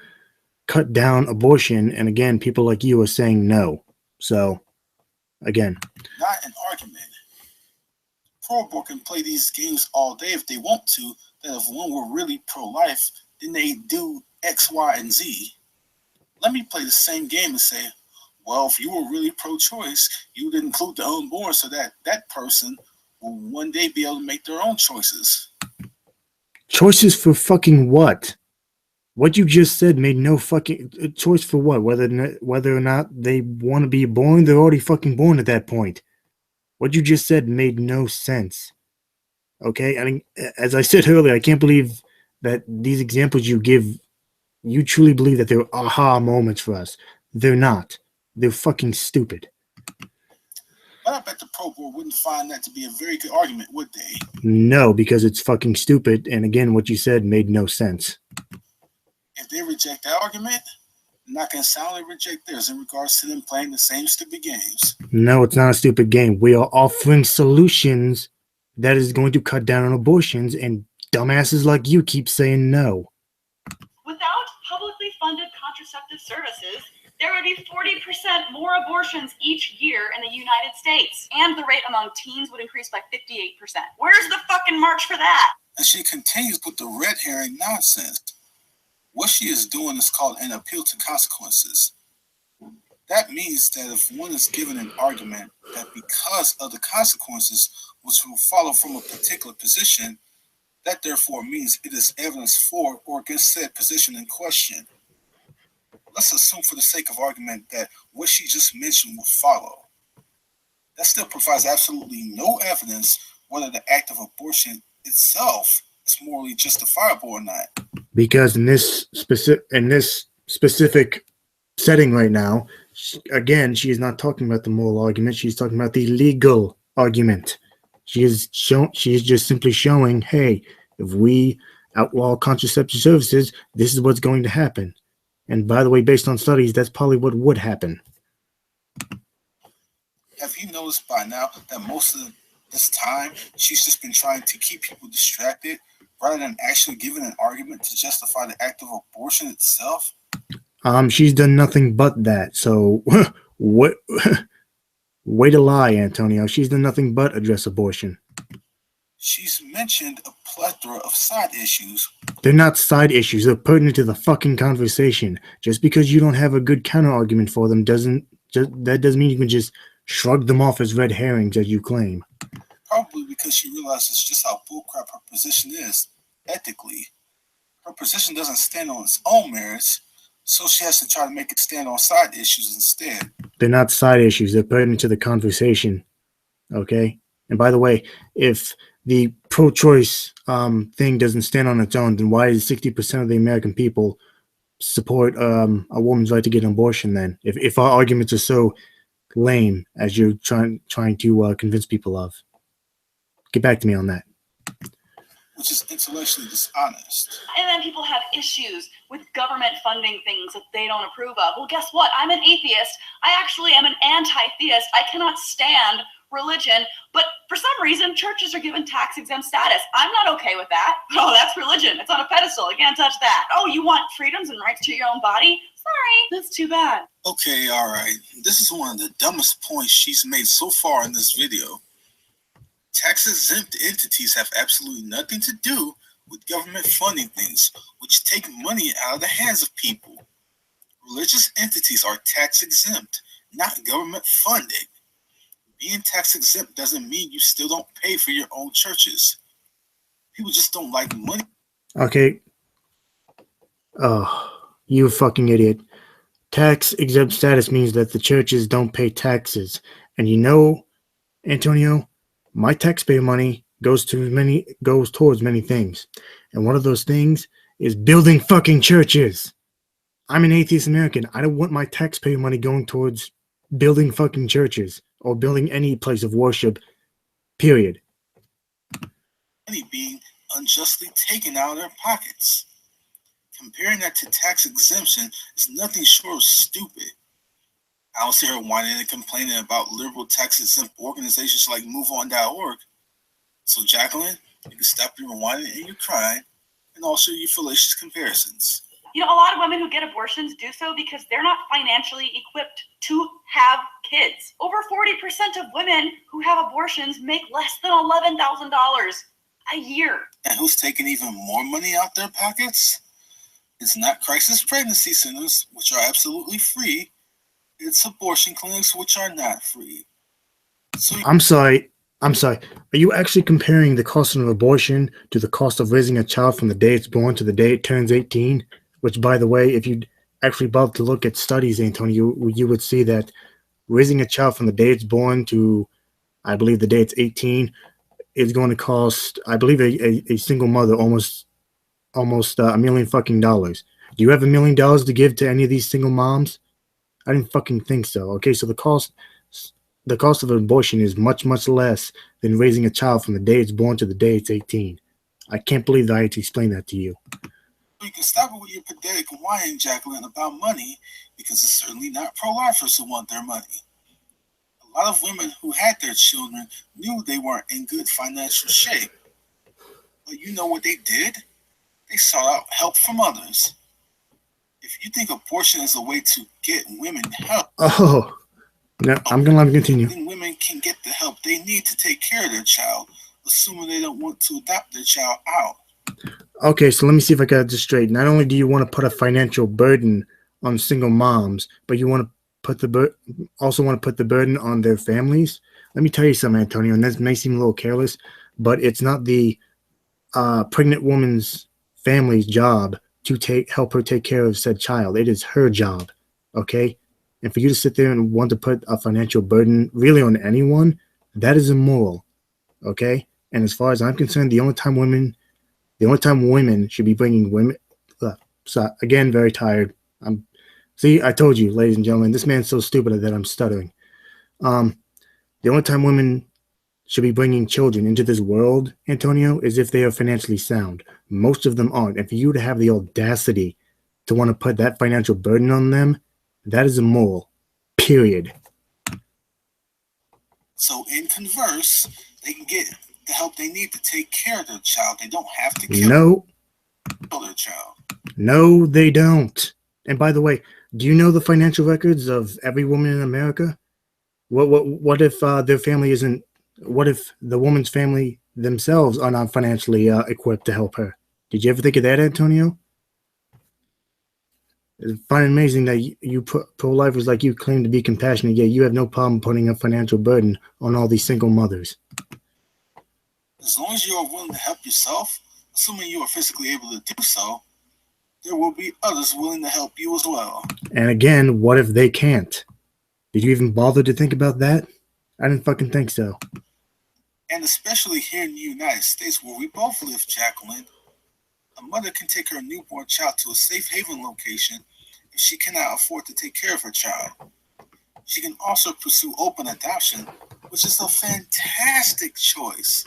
cut down abortion, and again, people like you are saying no. So, again, not an argument. Pro-abort can play these games all day if they want to, that if one were really pro-life, then they do X, Y, and Z. Let me play the same game and say, well, if you were really pro-choice, you would include the unborn so that that person will one day be able to make their own choices. Choices for fucking what? What you just said made no fucking choice for what? Whether or not they want to be born, they're already fucking born at that point. What you just said made no sense. Okay? I mean, as I said earlier, I can't believe that these examples you give, you truly believe that they're aha moments for us. They're not. They're fucking stupid. But I bet the pro-abort wouldn't find that to be a very good argument, would they? No, because it's fucking stupid, and again, what you said made no sense. If they reject that argument, then I can soundly reject theirs in regards to them playing the same stupid games. No, it's not a stupid game. We are offering solutions that is going to cut down on abortions, and dumbasses like you keep saying no. Without publicly funded contraceptive services, there would be 40% more abortions each year in the United States, and the rate among teens would increase by 58%. Where's the fucking march for that? And she continues with the red herring nonsense. What she is doing is called an appeal to consequences. That means that if one is given an argument that because of the consequences which will follow from a particular position, that therefore means it is evidence for or against said position in question. Let's assume for the sake of argument that what she just mentioned would follow. That still provides absolutely no evidence whether the act of abortion itself is morally justifiable or not. Because in this specific setting right now, again, she is not talking about the moral argument. She's talking about the legal argument. She is just simply showing, hey, if we outlaw contraceptive services, this is what's going to happen. And by the way, based on studies, that's probably what would happen. Have you noticed by now that most of this time she's just been trying to keep people distracted rather than actually giving an argument to justify the act of abortion itself? She's done nothing but that. So, what? Way to lie, Antonio. She's done nothing but address abortion. She's mentioned a plethora of side issues. They're not side issues. They're pertinent to the fucking conversation. Just because you don't have a good counter argument for them doesn't mean you can just shrug them off as red herrings as you claim. Probably because she realizes just how bullcrap her position is ethically. Her position doesn't stand on its own merits, so she has to try to make it stand on side issues instead. They're not side issues. They're pertinent to the conversation. Okay? And by the way, if the pro-choice thing doesn't stand on its own, then why does 60% of the American people support a woman's right to get an abortion then? If our arguments are so lame as you're trying to convince people of. Get back to me on that. Which is intellectually dishonest. And then people have issues with government funding things that they don't approve of. Well, guess what? I'm an atheist. I actually am an anti-theist. I cannot stand religion, but for some reason, churches are given tax-exempt status. I'm not okay with that. Oh, that's religion. It's on a pedestal. You can't touch that. Oh, you want freedoms and rights to your own body? Sorry, that's too bad. Okay, all right. This is one of the dumbest points she's made so far in this video. Tax-exempt entities have absolutely nothing to do with government funding things, which take money out of the hands of people. Religious entities are tax-exempt, not government funded. Being tax-exempt doesn't mean you still don't pay for your own churches. People just don't like money. Okay. Oh, you fucking idiot. Tax-exempt status means that the churches don't pay taxes. And you know, Antonio, my taxpayer money goes towards many things. And one of those things is building fucking churches. I'm an atheist American. I don't want my taxpayer money going towards building fucking churches or building any place of worship, period. Money being unjustly taken out of their pockets. Comparing that to tax exemption is nothing short of stupid. I don't see her whining and complaining about liberal tax-exempt organizations like MoveOn.org. So, Jaclyn, you can stop your whining and your crying, and also your fallacious comparisons. You know, a lot of women who get abortions do so because they're not financially equipped to have kids. Over 40% of women who have abortions make less than $11,000 a year. And who's taking even more money out their pockets? It's not crisis pregnancy centers, which are absolutely free. It's abortion clinics, which are not free. So I'm sorry. Are you actually comparing the cost of an abortion to the cost of raising a child from the day it's born to the day it turns 18? Which, by the way, if you'd actually bother to look at studies, Antonio, you would see that raising a child from the day it's born to, I believe, the day it's 18 is going to cost, I believe, a single mother almost $1 million fucking dollars. Do you have $1 million to give to any of these single moms? I didn't fucking think so. Okay, so the cost of an abortion is much, much less than raising a child from the day it's born to the day it's 18. I can't believe that I had to explain that to you. You can stop it with your pathetic whining, Jaclyn, about money, because it's certainly not pro-lifers who want their money. A lot of women who had their children knew they weren't in good financial shape. But you know what they did? They sought out help from others. If you think abortion is a way to get women help, no, I'm gonna let me continue. Then women can get the help they need to take care of their child, assuming they don't want to adopt their child out. Okay, so let me see if I got this straight. Not only do you want to put a financial burden on single moms, but you want to put the also want to put the burden on their families. Let me tell you something, Antonio, and this may seem a little careless, but it's not the pregnant woman's family's job to help her take care of said child. It is her job, okay? And for you to sit there and want to put a financial burden really on anyone, that is immoral, okay? And as far as I'm concerned, the only time women should be bringing women. So again, very tired. See, I told you, ladies and gentlemen, this man's so stupid that I'm stuttering. The only time women should be bringing children into this world, Antonio, is if they are financially sound. Most of them aren't. And for you to have the audacity to want to put that financial burden on them, that is immoral. Period. So in converse, they can get the help they need to take care of their child. They don't have to kill their child. No, they don't. And by the way, do you know the financial records of every woman in America? What if their family isn't? What if the woman's family themselves are not financially equipped to help her? Did you ever think of that, Antonio? I find it amazing that you pro-lifers like you claim to be compassionate, yet you have no problem putting a financial burden on all these single mothers. As long as you are willing to help yourself, assuming you are physically able to do so, there will be others willing to help you as well. And again, what if they can't? Did you even bother to think about that? I didn't fucking think so. And especially here in the United States where we both live, Jaclyn, a mother can take her newborn child to a safe haven location if she cannot afford to take care of her child. She can also pursue open adoption, which is a fantastic choice.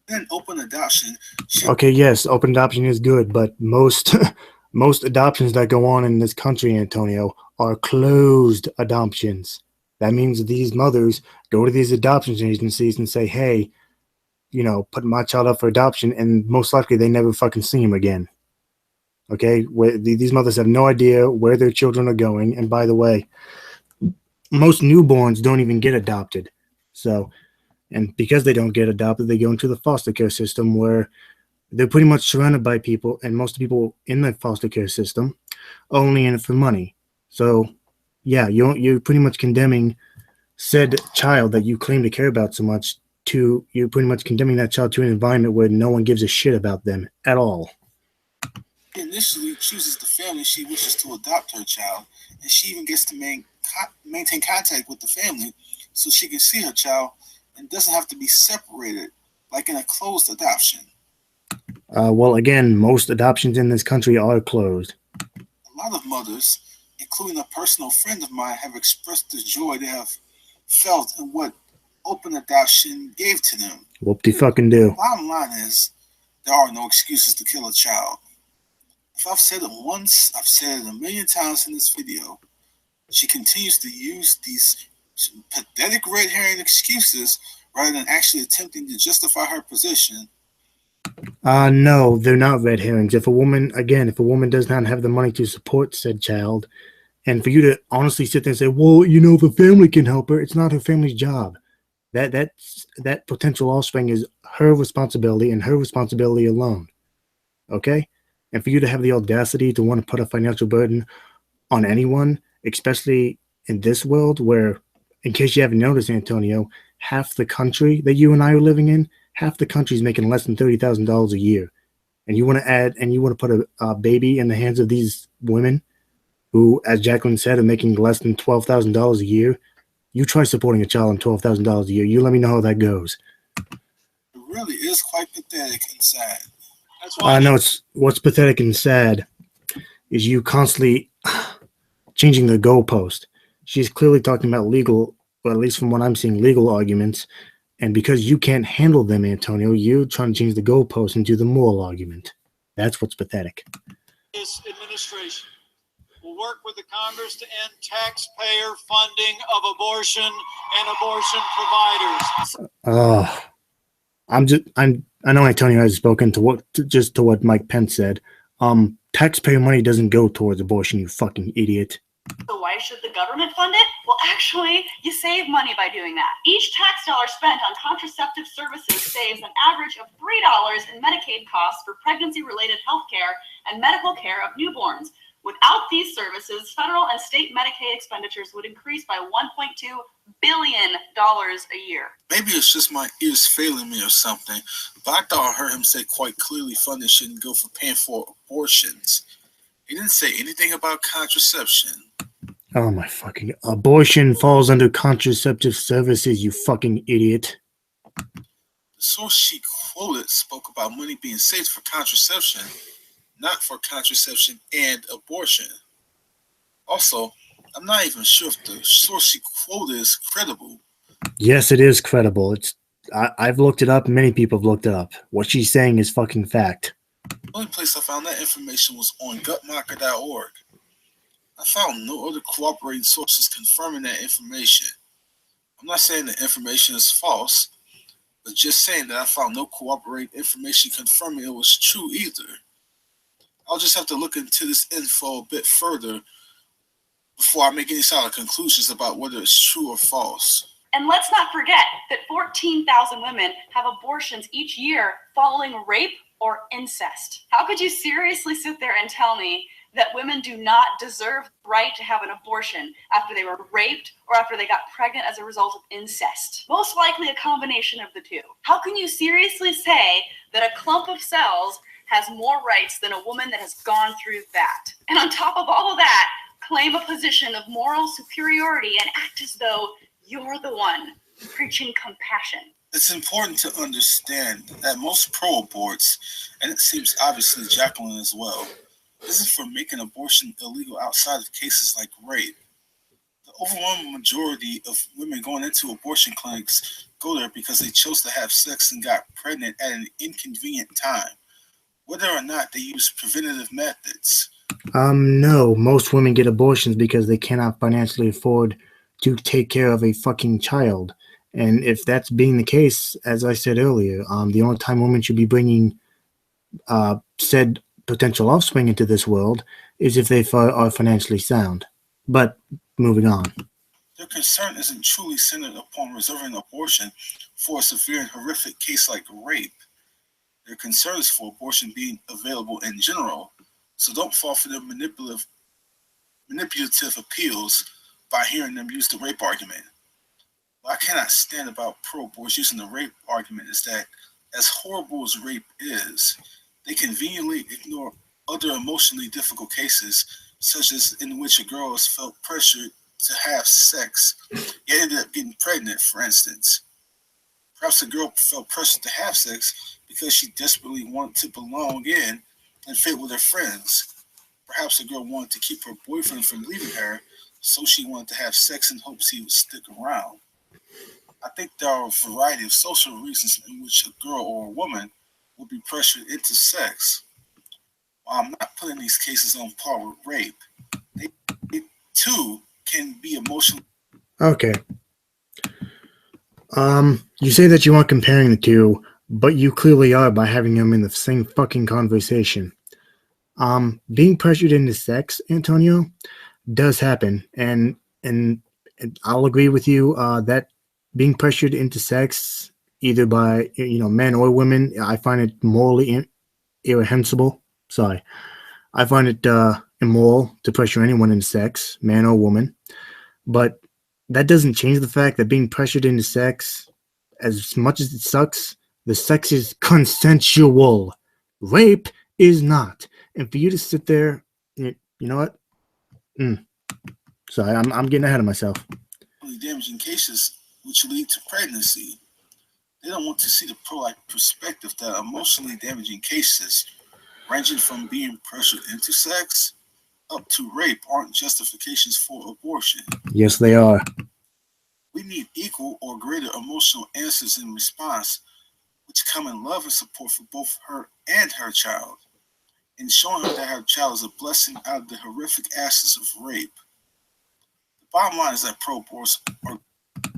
Then open adoption. Okay, yes, open adoption is good, but most adoptions that go on in this country, Antonio, are closed adoptions. That means these mothers go to these adoption agencies and say, hey, put my child up for adoption, and most likely they never fucking see him again. Okay? These mothers have no idea where their children are going, and by the way, most newborns don't even get adopted. So, and because they don't get adopted, they go into the foster care system where they're pretty much surrounded by people, and most people in the foster care system are only in it for money. So, yeah, you're pretty much condemning said child that you claim to care about so much you're pretty much condemning that child to an environment where no one gives a shit about them at all. She initially chooses the family she wishes to adopt her child, and she even gets to maintain contact with the family so she can see her child and doesn't have to be separated like in a closed adoption. Well, again, most adoptions in this country are closed. A lot of mothers, including a personal friend of mine, have expressed the joy they have felt in what open adoption gave to them. Whoop-de-fucking do. Bottom line is, there are no excuses to kill a child. If I've said it once, I've said it a million times in this video. She continues to use these pathetic red herring excuses rather than actually attempting to justify her position. No, they're not red herrings. If a woman does not have the money to support said child, and for you to honestly sit there and say, well, if a family can help her, it's not her family's job. That potential offspring is her responsibility and her responsibility alone. Okay? And for you to have the audacity to want to put a financial burden on anyone, especially in this world where, in case you haven't noticed, Antonio, half the country that you and I are living in, half the country is making less than $30,000 a year. And you want to put a baby in the hands of these women who, as Jaclyn said, are making less than $12,000 a year. You try supporting a child on $12,000 a year. You let me know how that goes. It really is quite pathetic and sad. That's why I know what's pathetic and sad is you constantly changing the goalpost. She's clearly talking about legal, or at least from what I'm seeing, legal arguments. And because you can't handle them, Antonio, you're trying to change the goalpost into the moral argument. That's what's pathetic. this administration will work with the Congress to end taxpayer funding of abortion and abortion providers. I know Antonio has spoken to what Mike Pence said. Taxpayer money doesn't go towards abortion, you fucking idiot. So why should the government fund it? Well, actually, you save money by doing that. Each tax dollar spent on contraceptive services saves an average of $3 in Medicaid costs for pregnancy-related health care and medical care of newborns. Without these services, federal and state Medicaid expenditures would increase by $1.2 billion a year. Maybe it's just my ears failing me or something, but I thought I heard him say quite clearly funding shouldn't go for paying for abortions. He didn't say anything about contraception. Oh my fucking... Abortion falls under contraceptive services, you fucking idiot. The source she quoted spoke about money being saved for contraception, not for contraception and abortion. Also, I'm not even sure if the source she quoted is credible. Yes, it is credible. I've looked it up. Many people have looked it up. What she's saying is fucking fact. The only place I found that information was on gutmarker.org. I found no other corroborating sources confirming that information. I'm not saying the information is false, but just saying that I found no corroborating information confirming it was true either. I'll just have to look into this info a bit further before I make any solid conclusions about whether it's true or false. And let's not forget that 14,000 women have abortions each year following rape or incest. How could you seriously sit there and tell me that women do not deserve the right to have an abortion after they were raped or after they got pregnant as a result of incest? Most likely a combination of the two. How can you seriously say that a clump of cells has more rights than a woman that has gone through that? And on top of all of that, claim a position of moral superiority and act as though you're the one preaching compassion. It's important to understand that most pro-aborts, and it seems obviously Jaclyn as well, isn't for making abortion illegal outside of cases like rape. The overwhelming majority of women going into abortion clinics go there because they chose to have sex and got pregnant at an inconvenient time, whether or not they use preventative methods. No, most women get abortions because they cannot financially afford to take care of a fucking child. And if that's being the case, as I said earlier, the only time women should be bringing said potential offspring into this world is if they are financially sound. But moving on. Their concern isn't truly centered upon reserving abortion for a severe and horrific case like rape. Their concern is for abortion being available in general, so don't fall for their manipulative appeals by hearing them use the rape argument. What I cannot stand about pro-aborts using the rape argument is that, as horrible as rape is, they conveniently ignore other emotionally difficult cases, such as in which a girl has felt pressured to have sex, yet ended up getting pregnant, for instance. Perhaps a girl felt pressured to have sex because she desperately wanted to belong in and fit with her friends. Perhaps a girl wanted to keep her boyfriend from leaving her, so she wanted to have sex in hopes he would stick around. I think there are a variety of social reasons in which a girl or a woman will be pressured into sex. While I'm not putting these cases on par with rape, they too can be emotional. Okay. You say that you aren't comparing the two, but you clearly are by having them in the same fucking conversation. Being pressured into sex, Antonio, does happen, and I'll agree with you that being pressured into sex, either by men or women, I find it morally irreprehensible. Sorry, I find it immoral to pressure anyone into sex, man or woman. But that doesn't change the fact that being pressured into sex, as much as it sucks, the sex is consensual. Rape is not. And for you to sit there, you know what? Sorry, I'm getting ahead of myself. Damaging cases which lead to pregnancy. They don't want to see the pro-life perspective that emotionally damaging cases, ranging from being pressured into sex up to rape, aren't justifications for abortion. Yes, they are. We need equal or greater emotional answers in response, which come in love and support for both her and her child, and showing her that her child is a blessing out of the horrific ashes of rape. The bottom line is that pro-aborts are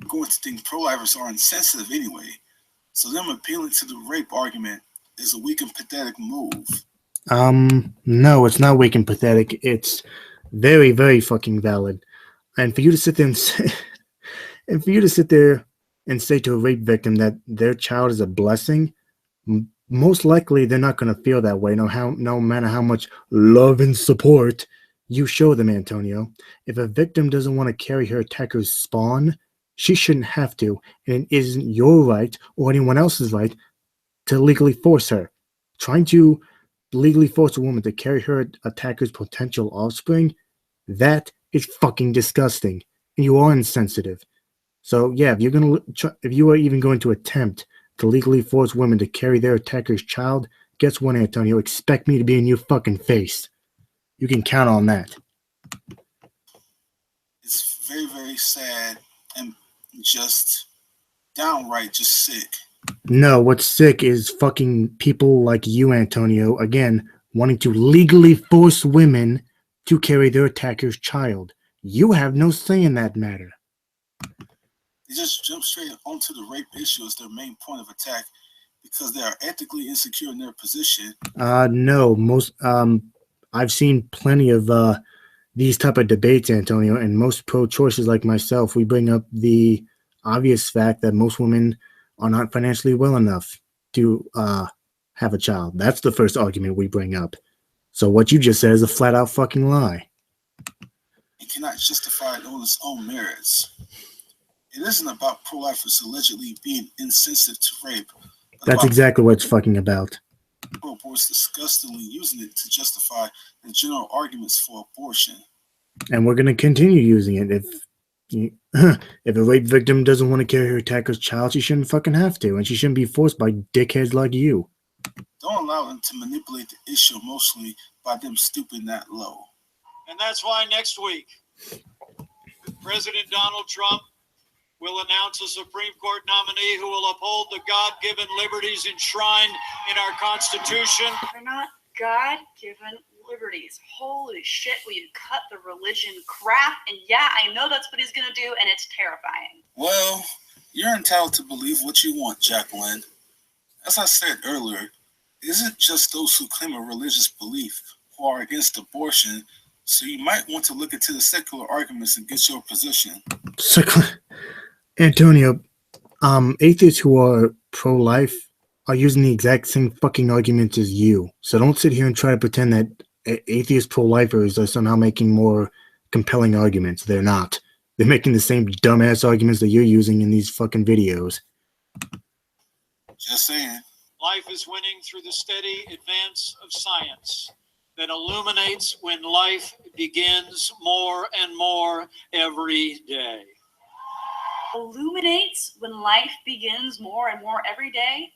going to think pro-lifers are insensitive anyway, so them appealing to the rape argument is a weak and pathetic move. No, it's not weak and pathetic. It's Very, very fucking valid. And for you to sit there and say, to a rape victim that their child is a blessing, most likely they're not going to feel that way. No matter how much love and support you show them, Antonio. If a victim doesn't want to carry her attacker's spawn, she shouldn't have to, and it isn't your right or anyone else's right to legally force her. Trying to legally force a woman to carry her attacker's potential offspring, that is fucking disgusting, and you are insensitive. So yeah, if you are even going to attempt to legally force women to carry their attacker's child, guess what, Antonio? Expect me to be in your fucking face. You can count on that. It's very, very sad and just downright just sick. No, what's sick is fucking people like you, Antonio, again, wanting to legally force women to carry their attacker's child. You have no say in that matter. They just jump straight onto the rape issue as their main point of attack because they are ethically insecure in their position. No, I've seen plenty of these type of debates, Antonio, and most pro-choicers like myself, we bring up the obvious fact that most women are not financially well enough to have a child. That's the first argument we bring up. So what you just said is a flat-out fucking lie. It cannot justify it on its own merits. It isn't about pro-lifers allegedly being insensitive to rape. That's exactly what it's fucking about. Pro-aborts disgustingly using it to justify the general arguments for abortion. And we're going to continue using it. If a rape victim doesn't want to carry her attacker's child, she shouldn't fucking have to, and she shouldn't be forced by dickheads like you. Don't allow them to manipulate the issue emotionally by them stooping that low. And that's why next week, President Donald Trump will announce a Supreme Court nominee who will uphold the God-given liberties enshrined in our Constitution. They're not God-given liberties. Holy shit, will you cut the religion crap? And yeah, I know that's what he's going to do, and it's terrifying. Well, you're entitled to believe what you want, Jaclyn. As I said earlier, it isn't just those who claim a religious belief who are against abortion, so you might want to look into the secular arguments and get your position. Antonio, atheists who are pro-life are using the exact same fucking arguments as you. So don't sit here and try to pretend that atheist pro-lifers are somehow making more compelling arguments. They're not. They're making the same dumbass arguments that you're using in these fucking videos. Just saying. Life is winning through the steady advance of science that illuminates when life begins more and more every day. Illuminates when life begins more and more every day?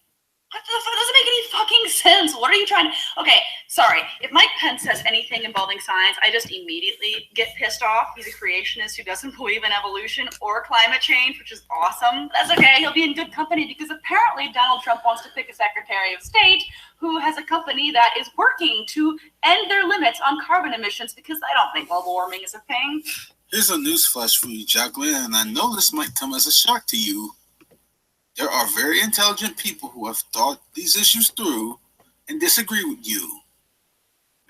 What the fuck? Doesn't make any fucking sense. What are you trying to... Okay, sorry. If Mike Pence says anything involving science, I just immediately get pissed off. He's a creationist who doesn't believe in evolution or climate change, which is awesome. That's okay. He'll be in good company because apparently Donald Trump wants to pick a Secretary of State who has a company that is working to end their limits on carbon emissions because I don't think global warming is a thing. Here's a newsflash for you, Jaclyn, and I know this might come as a shock to you. There are very intelligent people who have thought these issues through and disagree with you.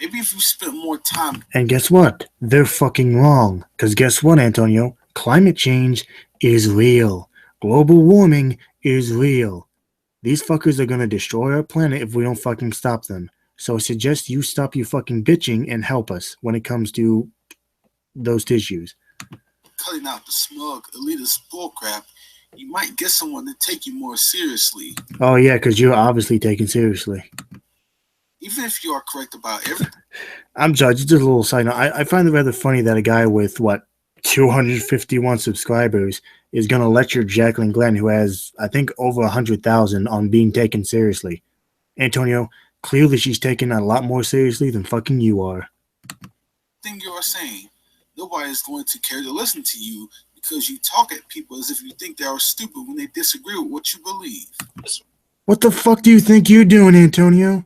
Maybe if you spent more time... And guess what? They're fucking wrong. Because guess what, Antonio? Climate change is real. Global warming is real. These fuckers are going to destroy our planet if we don't fucking stop them. So I suggest you stop your fucking bitching and help us when it comes to those tissues. Cutting out the smug, elitist bullcrap, you might get someone to take you more seriously. Oh, yeah, because you're obviously taken seriously. Even if you are correct about everything. I'm judged. Just a little side note. I find it rather funny that a guy with, 251 subscribers is going to lecture Jaclyn Glenn, who has, I think, over 100,000 on being taken seriously. Antonio, clearly she's taken a lot more seriously than fucking you are. Thing you are saying, nobody is going to care to listen to you because you talk at people as if you think they are stupid when they disagree with what you believe. What the fuck do you think you're doing, Antonio?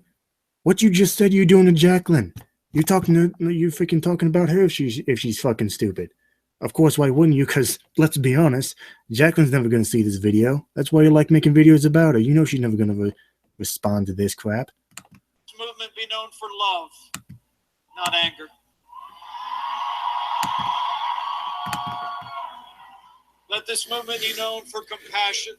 What you just said you're doing to Jaclyn? You're freaking talking about her if she's fucking stupid. Of course, why wouldn't you? Because let's be honest, Jaclyn's never gonna see this video. That's why you like making videos about her. You know she's never gonna respond to this crap. This movement be known for love, not anger. Let this movement be known for compassion,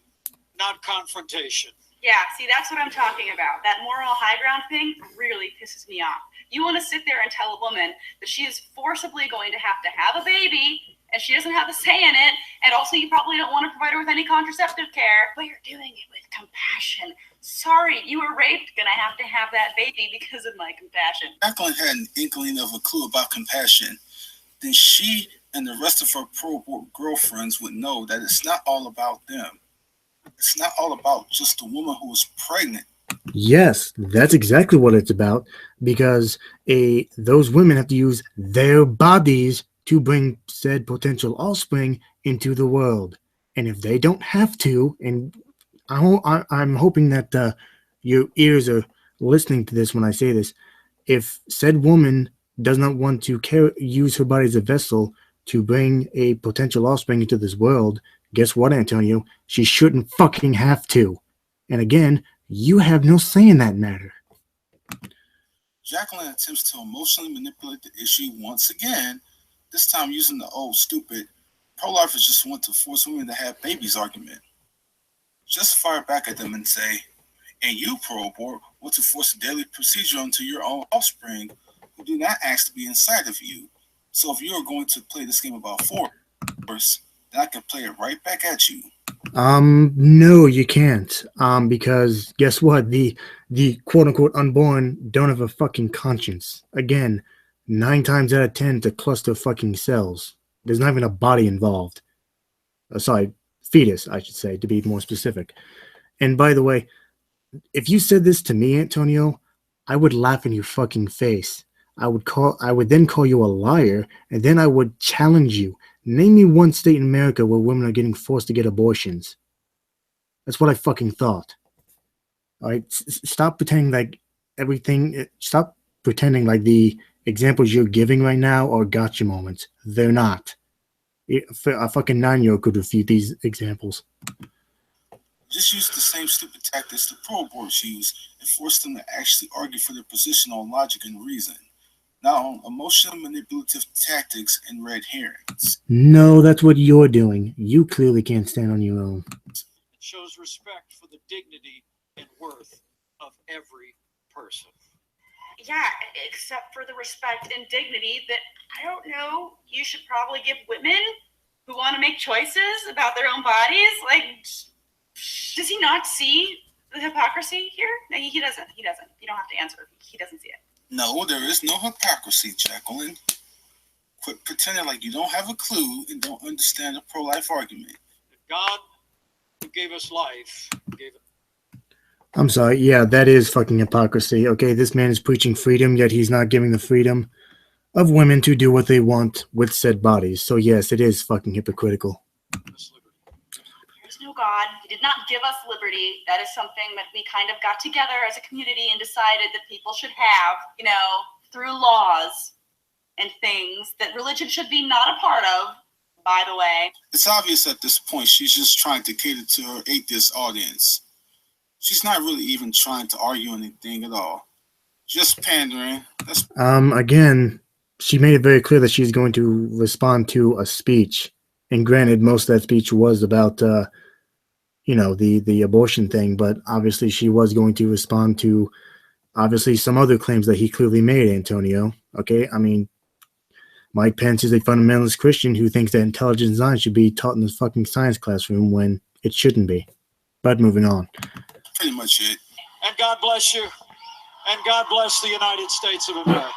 not confrontation. Yeah, see, that's what I'm talking about. That moral high ground thing really pisses me off. You want to sit there and tell a woman that she is forcibly going to have a baby, and she doesn't have a say in it, and also you probably don't want to provide her with any contraceptive care, but you're doing it with compassion. Sorry, you were raped, gonna have that baby because of my compassion. Jaclyn had an inkling of a clue about compassion. Then she and the rest of her pro-abort girlfriends would know that it's not all about them. It's not all about just a woman who is pregnant. Yes, that's exactly what it's about, because those women have to use their bodies to bring said potential offspring into the world. And if they don't have to, and I'm hoping that your ears are listening to this when I say this, if said woman does not want to use her body as a vessel to bring a potential offspring into this world, guess what, Antonio? She shouldn't fucking have to. And again, you have no say in that matter. Jaclyn attempts to emotionally manipulate the issue once again, this time using the old stupid pro-lifers just want to force women to have babies argument. Just fire back at them and say, and you, pro-abort, want to force a daily procedure onto your own offspring who do not ask to be inside of you. So if you are going to play this game about force, then I can play it right back at you. No, you can't. Because guess what? The quote unquote unborn don't have a fucking conscience. Again, 9 times out of 10, it's a cluster of fucking cells. There's not even a body involved. Sorry, fetus, I should say, to be more specific. And by the way, if you said this to me, Antonio, I would laugh in your fucking face. I would then call you a liar, and then I would challenge you. Name me one state in America where women are getting forced to get abortions. That's what I fucking thought. All right, stop pretending like everything. Stop pretending like the examples you're giving right now are gotcha moments. They're not. A fucking 9-year-old could refute these examples. Just use the same stupid tactics the pro-aborts use and force them to actually argue for their position on logic and reason, not on emotional manipulative tactics and red herrings. No, that's what you're doing. You clearly can't stand on your own. It shows respect for the dignity and worth of every person. Yeah, except for the respect and dignity that, I don't know, you should probably give women who want to make choices about their own bodies. Like, does he not see the hypocrisy here? No, he doesn't. He doesn't. You don't have to answer. He doesn't see it. No, there is no hypocrisy, Jaclyn. Quit pretending like you don't have a clue and don't understand the pro-life argument. God, who gave us life, gave it. I'm sorry. Yeah, that is fucking hypocrisy. Okay, this man is preaching freedom, yet he's not giving the freedom of women to do what they want with said bodies. So yes, it is fucking hypocritical. There's no God. He did not give us liberty. That is something that we kind of got together as a community and decided that people should have, through laws and things that religion should be not a part of, by the way. It's obvious at this point she's just trying to cater to her atheist audience. She's not really even trying to argue anything at all. Just pandering. Again, she made it very clear that she's going to respond to a speech. And granted, most of that speech was about, the abortion thing. But obviously, she was going to respond to, obviously, some other claims that he clearly made, Antonio. Okay? I mean, Mike Pence is a fundamentalist Christian who thinks that intelligent design should be taught in the fucking science classroom when it shouldn't be. But moving on. Pretty much it. And God bless you. And God bless the United States of America.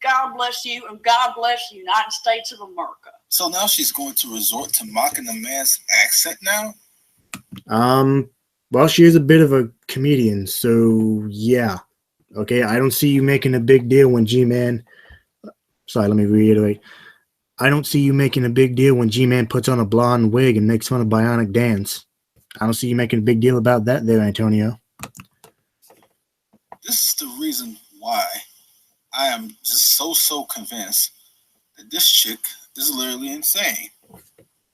God bless you, and God bless the United States of America. So now she's going to resort to mocking a man's accent now? Well, she is a bit of a comedian, so yeah. Okay, I don't see you making a big deal when G-Man... Sorry, let me reiterate. I don't see you making a big deal when G-Man puts on a blonde wig and makes fun of Bionic Dance. I don't see you making a big deal about that there, Antonio. This is the reason why I am just so convinced that this chick is literally insane.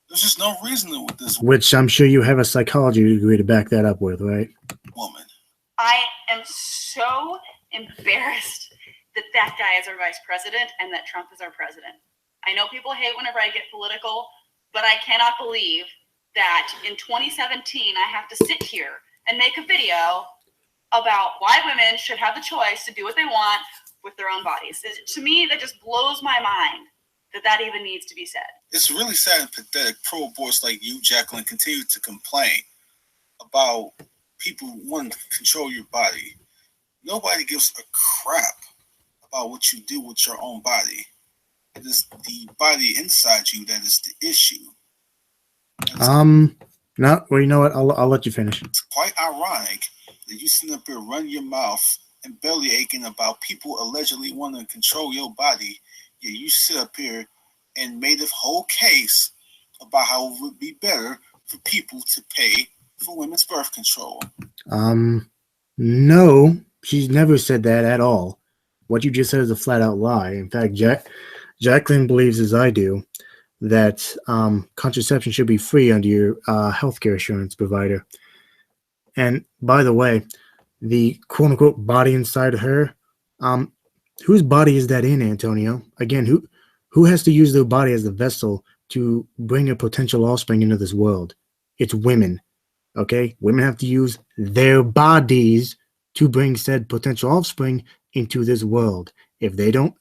There's just no reasoning with this Which I'm sure you have a psychology degree to back that up with, right? woman. I am so embarrassed that guy is our vice president and that Trump is our president. I know people hate whenever I get political, but I cannot believe that in 2017 I have to sit here and make a video about why women should have the choice to do what they want with their own bodies. To me, that just blows my mind that even needs to be said. It's really sad and pathetic pro-aborts like you, Jaclyn, continue to complain about people wanting to control your body. Nobody gives a crap about what you do with your own body. It is the body inside you that is the issue. No, well, you know what? I'll let you finish. It's quite ironic that you sit up here running your mouth and belly aching about people allegedly wanting to control your body, yet you sit up here and made a whole case about how it would be better for people to pay for women's birth control. No, she's never said that at all. What you just said is a flat-out lie. In fact, Jaclyn believes, as I do, that contraception should be free under your healthcare insurance provider. And by the way, the quote-unquote body inside of her, whose body is that in, Antonio? Again, who has to use their body as the vessel to bring a potential offspring into this world? It's women, okay? Women have to use their bodies to bring said potential offspring into this world. If they don't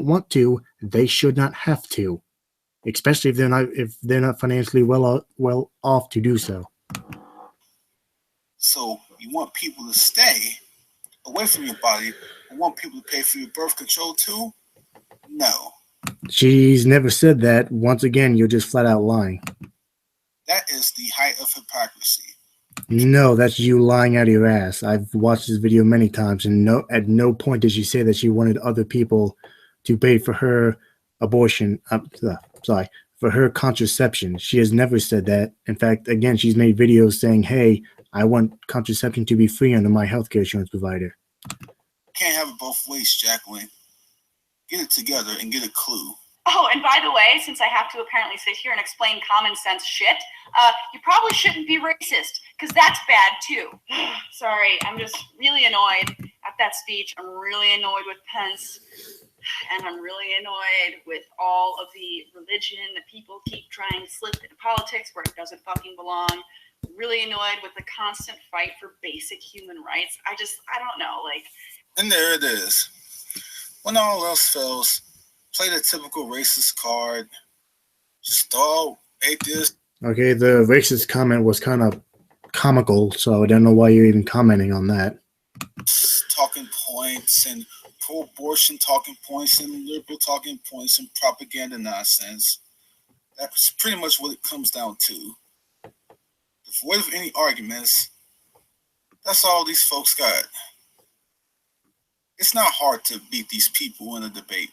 want to, they should not have to, especially if they're not financially well off to do so. So you want people to stay away from your body and want people to pay for your birth control too? No. She's never said that. Once again, you're just flat out lying. That is the height of hypocrisy. No, that's you lying out of your ass. I've watched this video many times, and at no point did she say that she wanted other people to pay for her abortion. For her contraception. She has never said that. In fact, again, she's made videos saying, hey, I want contraception to be free under my healthcare insurance provider. Can't have it both ways, Jaclyn. Get it together and get a clue. Oh, and by the way, since I have to apparently sit here and explain common sense shit, you probably shouldn't be racist, because that's bad too. Sorry, I'm just really annoyed at that speech. I'm really annoyed with Pence, and I'm really annoyed with all of the religion that people keep trying to slip into politics where it doesn't fucking belong. Really annoyed with the constant fight for basic human rights. I don't know, like. And there it is. When all else fails, play the typical racist card. Just throw atheist. Okay, the racist comment was kind of comical, so I don't know why you're even commenting on that. Talking points and pro-abortion talking points and liberal talking points and propaganda nonsense. That's pretty much what it comes down to. Devoid of any arguments, that's all these folks got. It's not hard to beat these people in a debate,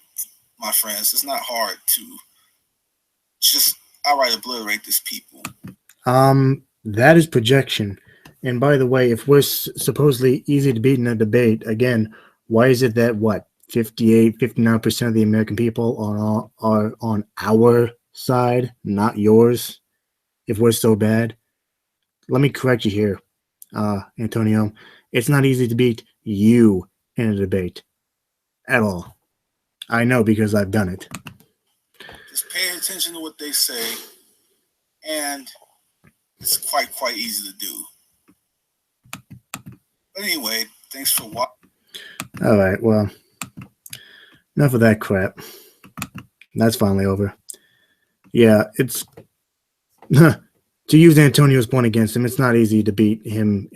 my friends. It's not hard to just outright obliterate these people. That is projection. And by the way, if we're supposedly easy to beat in a debate, again, why is it that, 59% of the American people are on our side, not yours, if we're so bad? Let me correct you here, Antonio. It's not easy to beat you in a debate at all. I know because I've done it. Just pay attention to what they say, and it's quite easy to do. But anyway, thanks for watching. All right, well, enough of that crap. That's finally over. Yeah, it's to use Antonio's point against him. It's not easy to beat him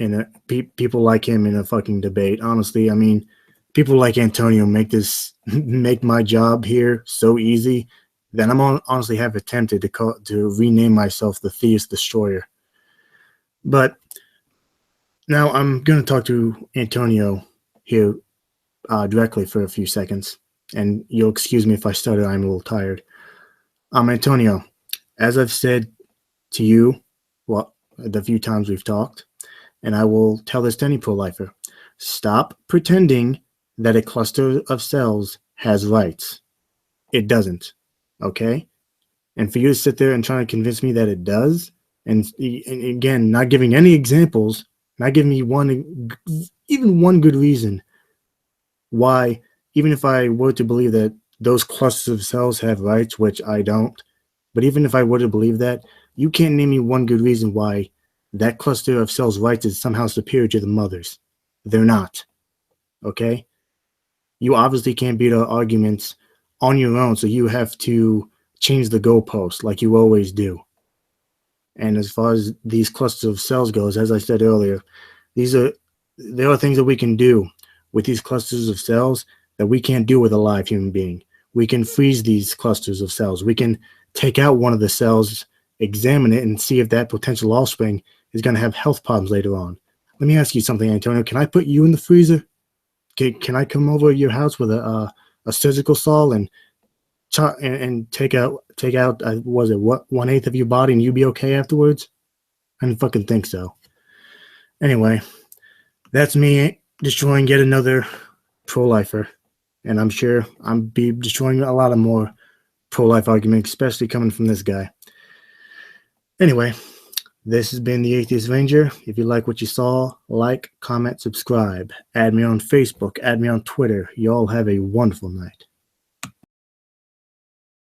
people like him in a fucking debate. Honestly, I mean, people like Antonio make my job here so easy that I'm honestly have attempted to rename myself the Theist Destroyer. But now I'm going to talk to Antonio here directly for a few seconds, and you'll excuse me if I stutter. I'm a little tired. Antonio, as I've said to you, the few times we've talked, and I will tell this to any pro-lifer, stop pretending that a cluster of cells has rights. It doesn't, okay? And for you to sit there and try to convince me that it does, and again, not giving any examples, not giving me even one good reason why, even if I were to believe that those clusters of cells have rights, which I don't. But even if I were to believe that, you can't name me one good reason why that cluster of cells' rights is somehow superior to the mother's. They're not. Okay? You obviously can't beat our arguments on your own, so you have to change the goalpost like you always do. And as far as these clusters of cells goes, as I said earlier, there are things that we can do with these clusters of cells that we can't do with a live human being. We can freeze these clusters of cells. We can take out one of the cells, examine it, and see if that potential offspring is going to have health problems later on. Let me ask you something, Antonio. Can I put you in the freezer? Can I come over to your house with a surgical saw and take out was it what 1/8 of your body and you be okay afterwards? I didn't fucking think so. Anyway, that's me destroying yet another pro-lifer, and I'm sure I'm be destroying a lot of more pro-life arguments, especially coming from this guy. Anyway, this has been the Atheist Ranger. If you like what you saw, like, comment, subscribe. Add me on Facebook. Add me on Twitter. You all have a wonderful night.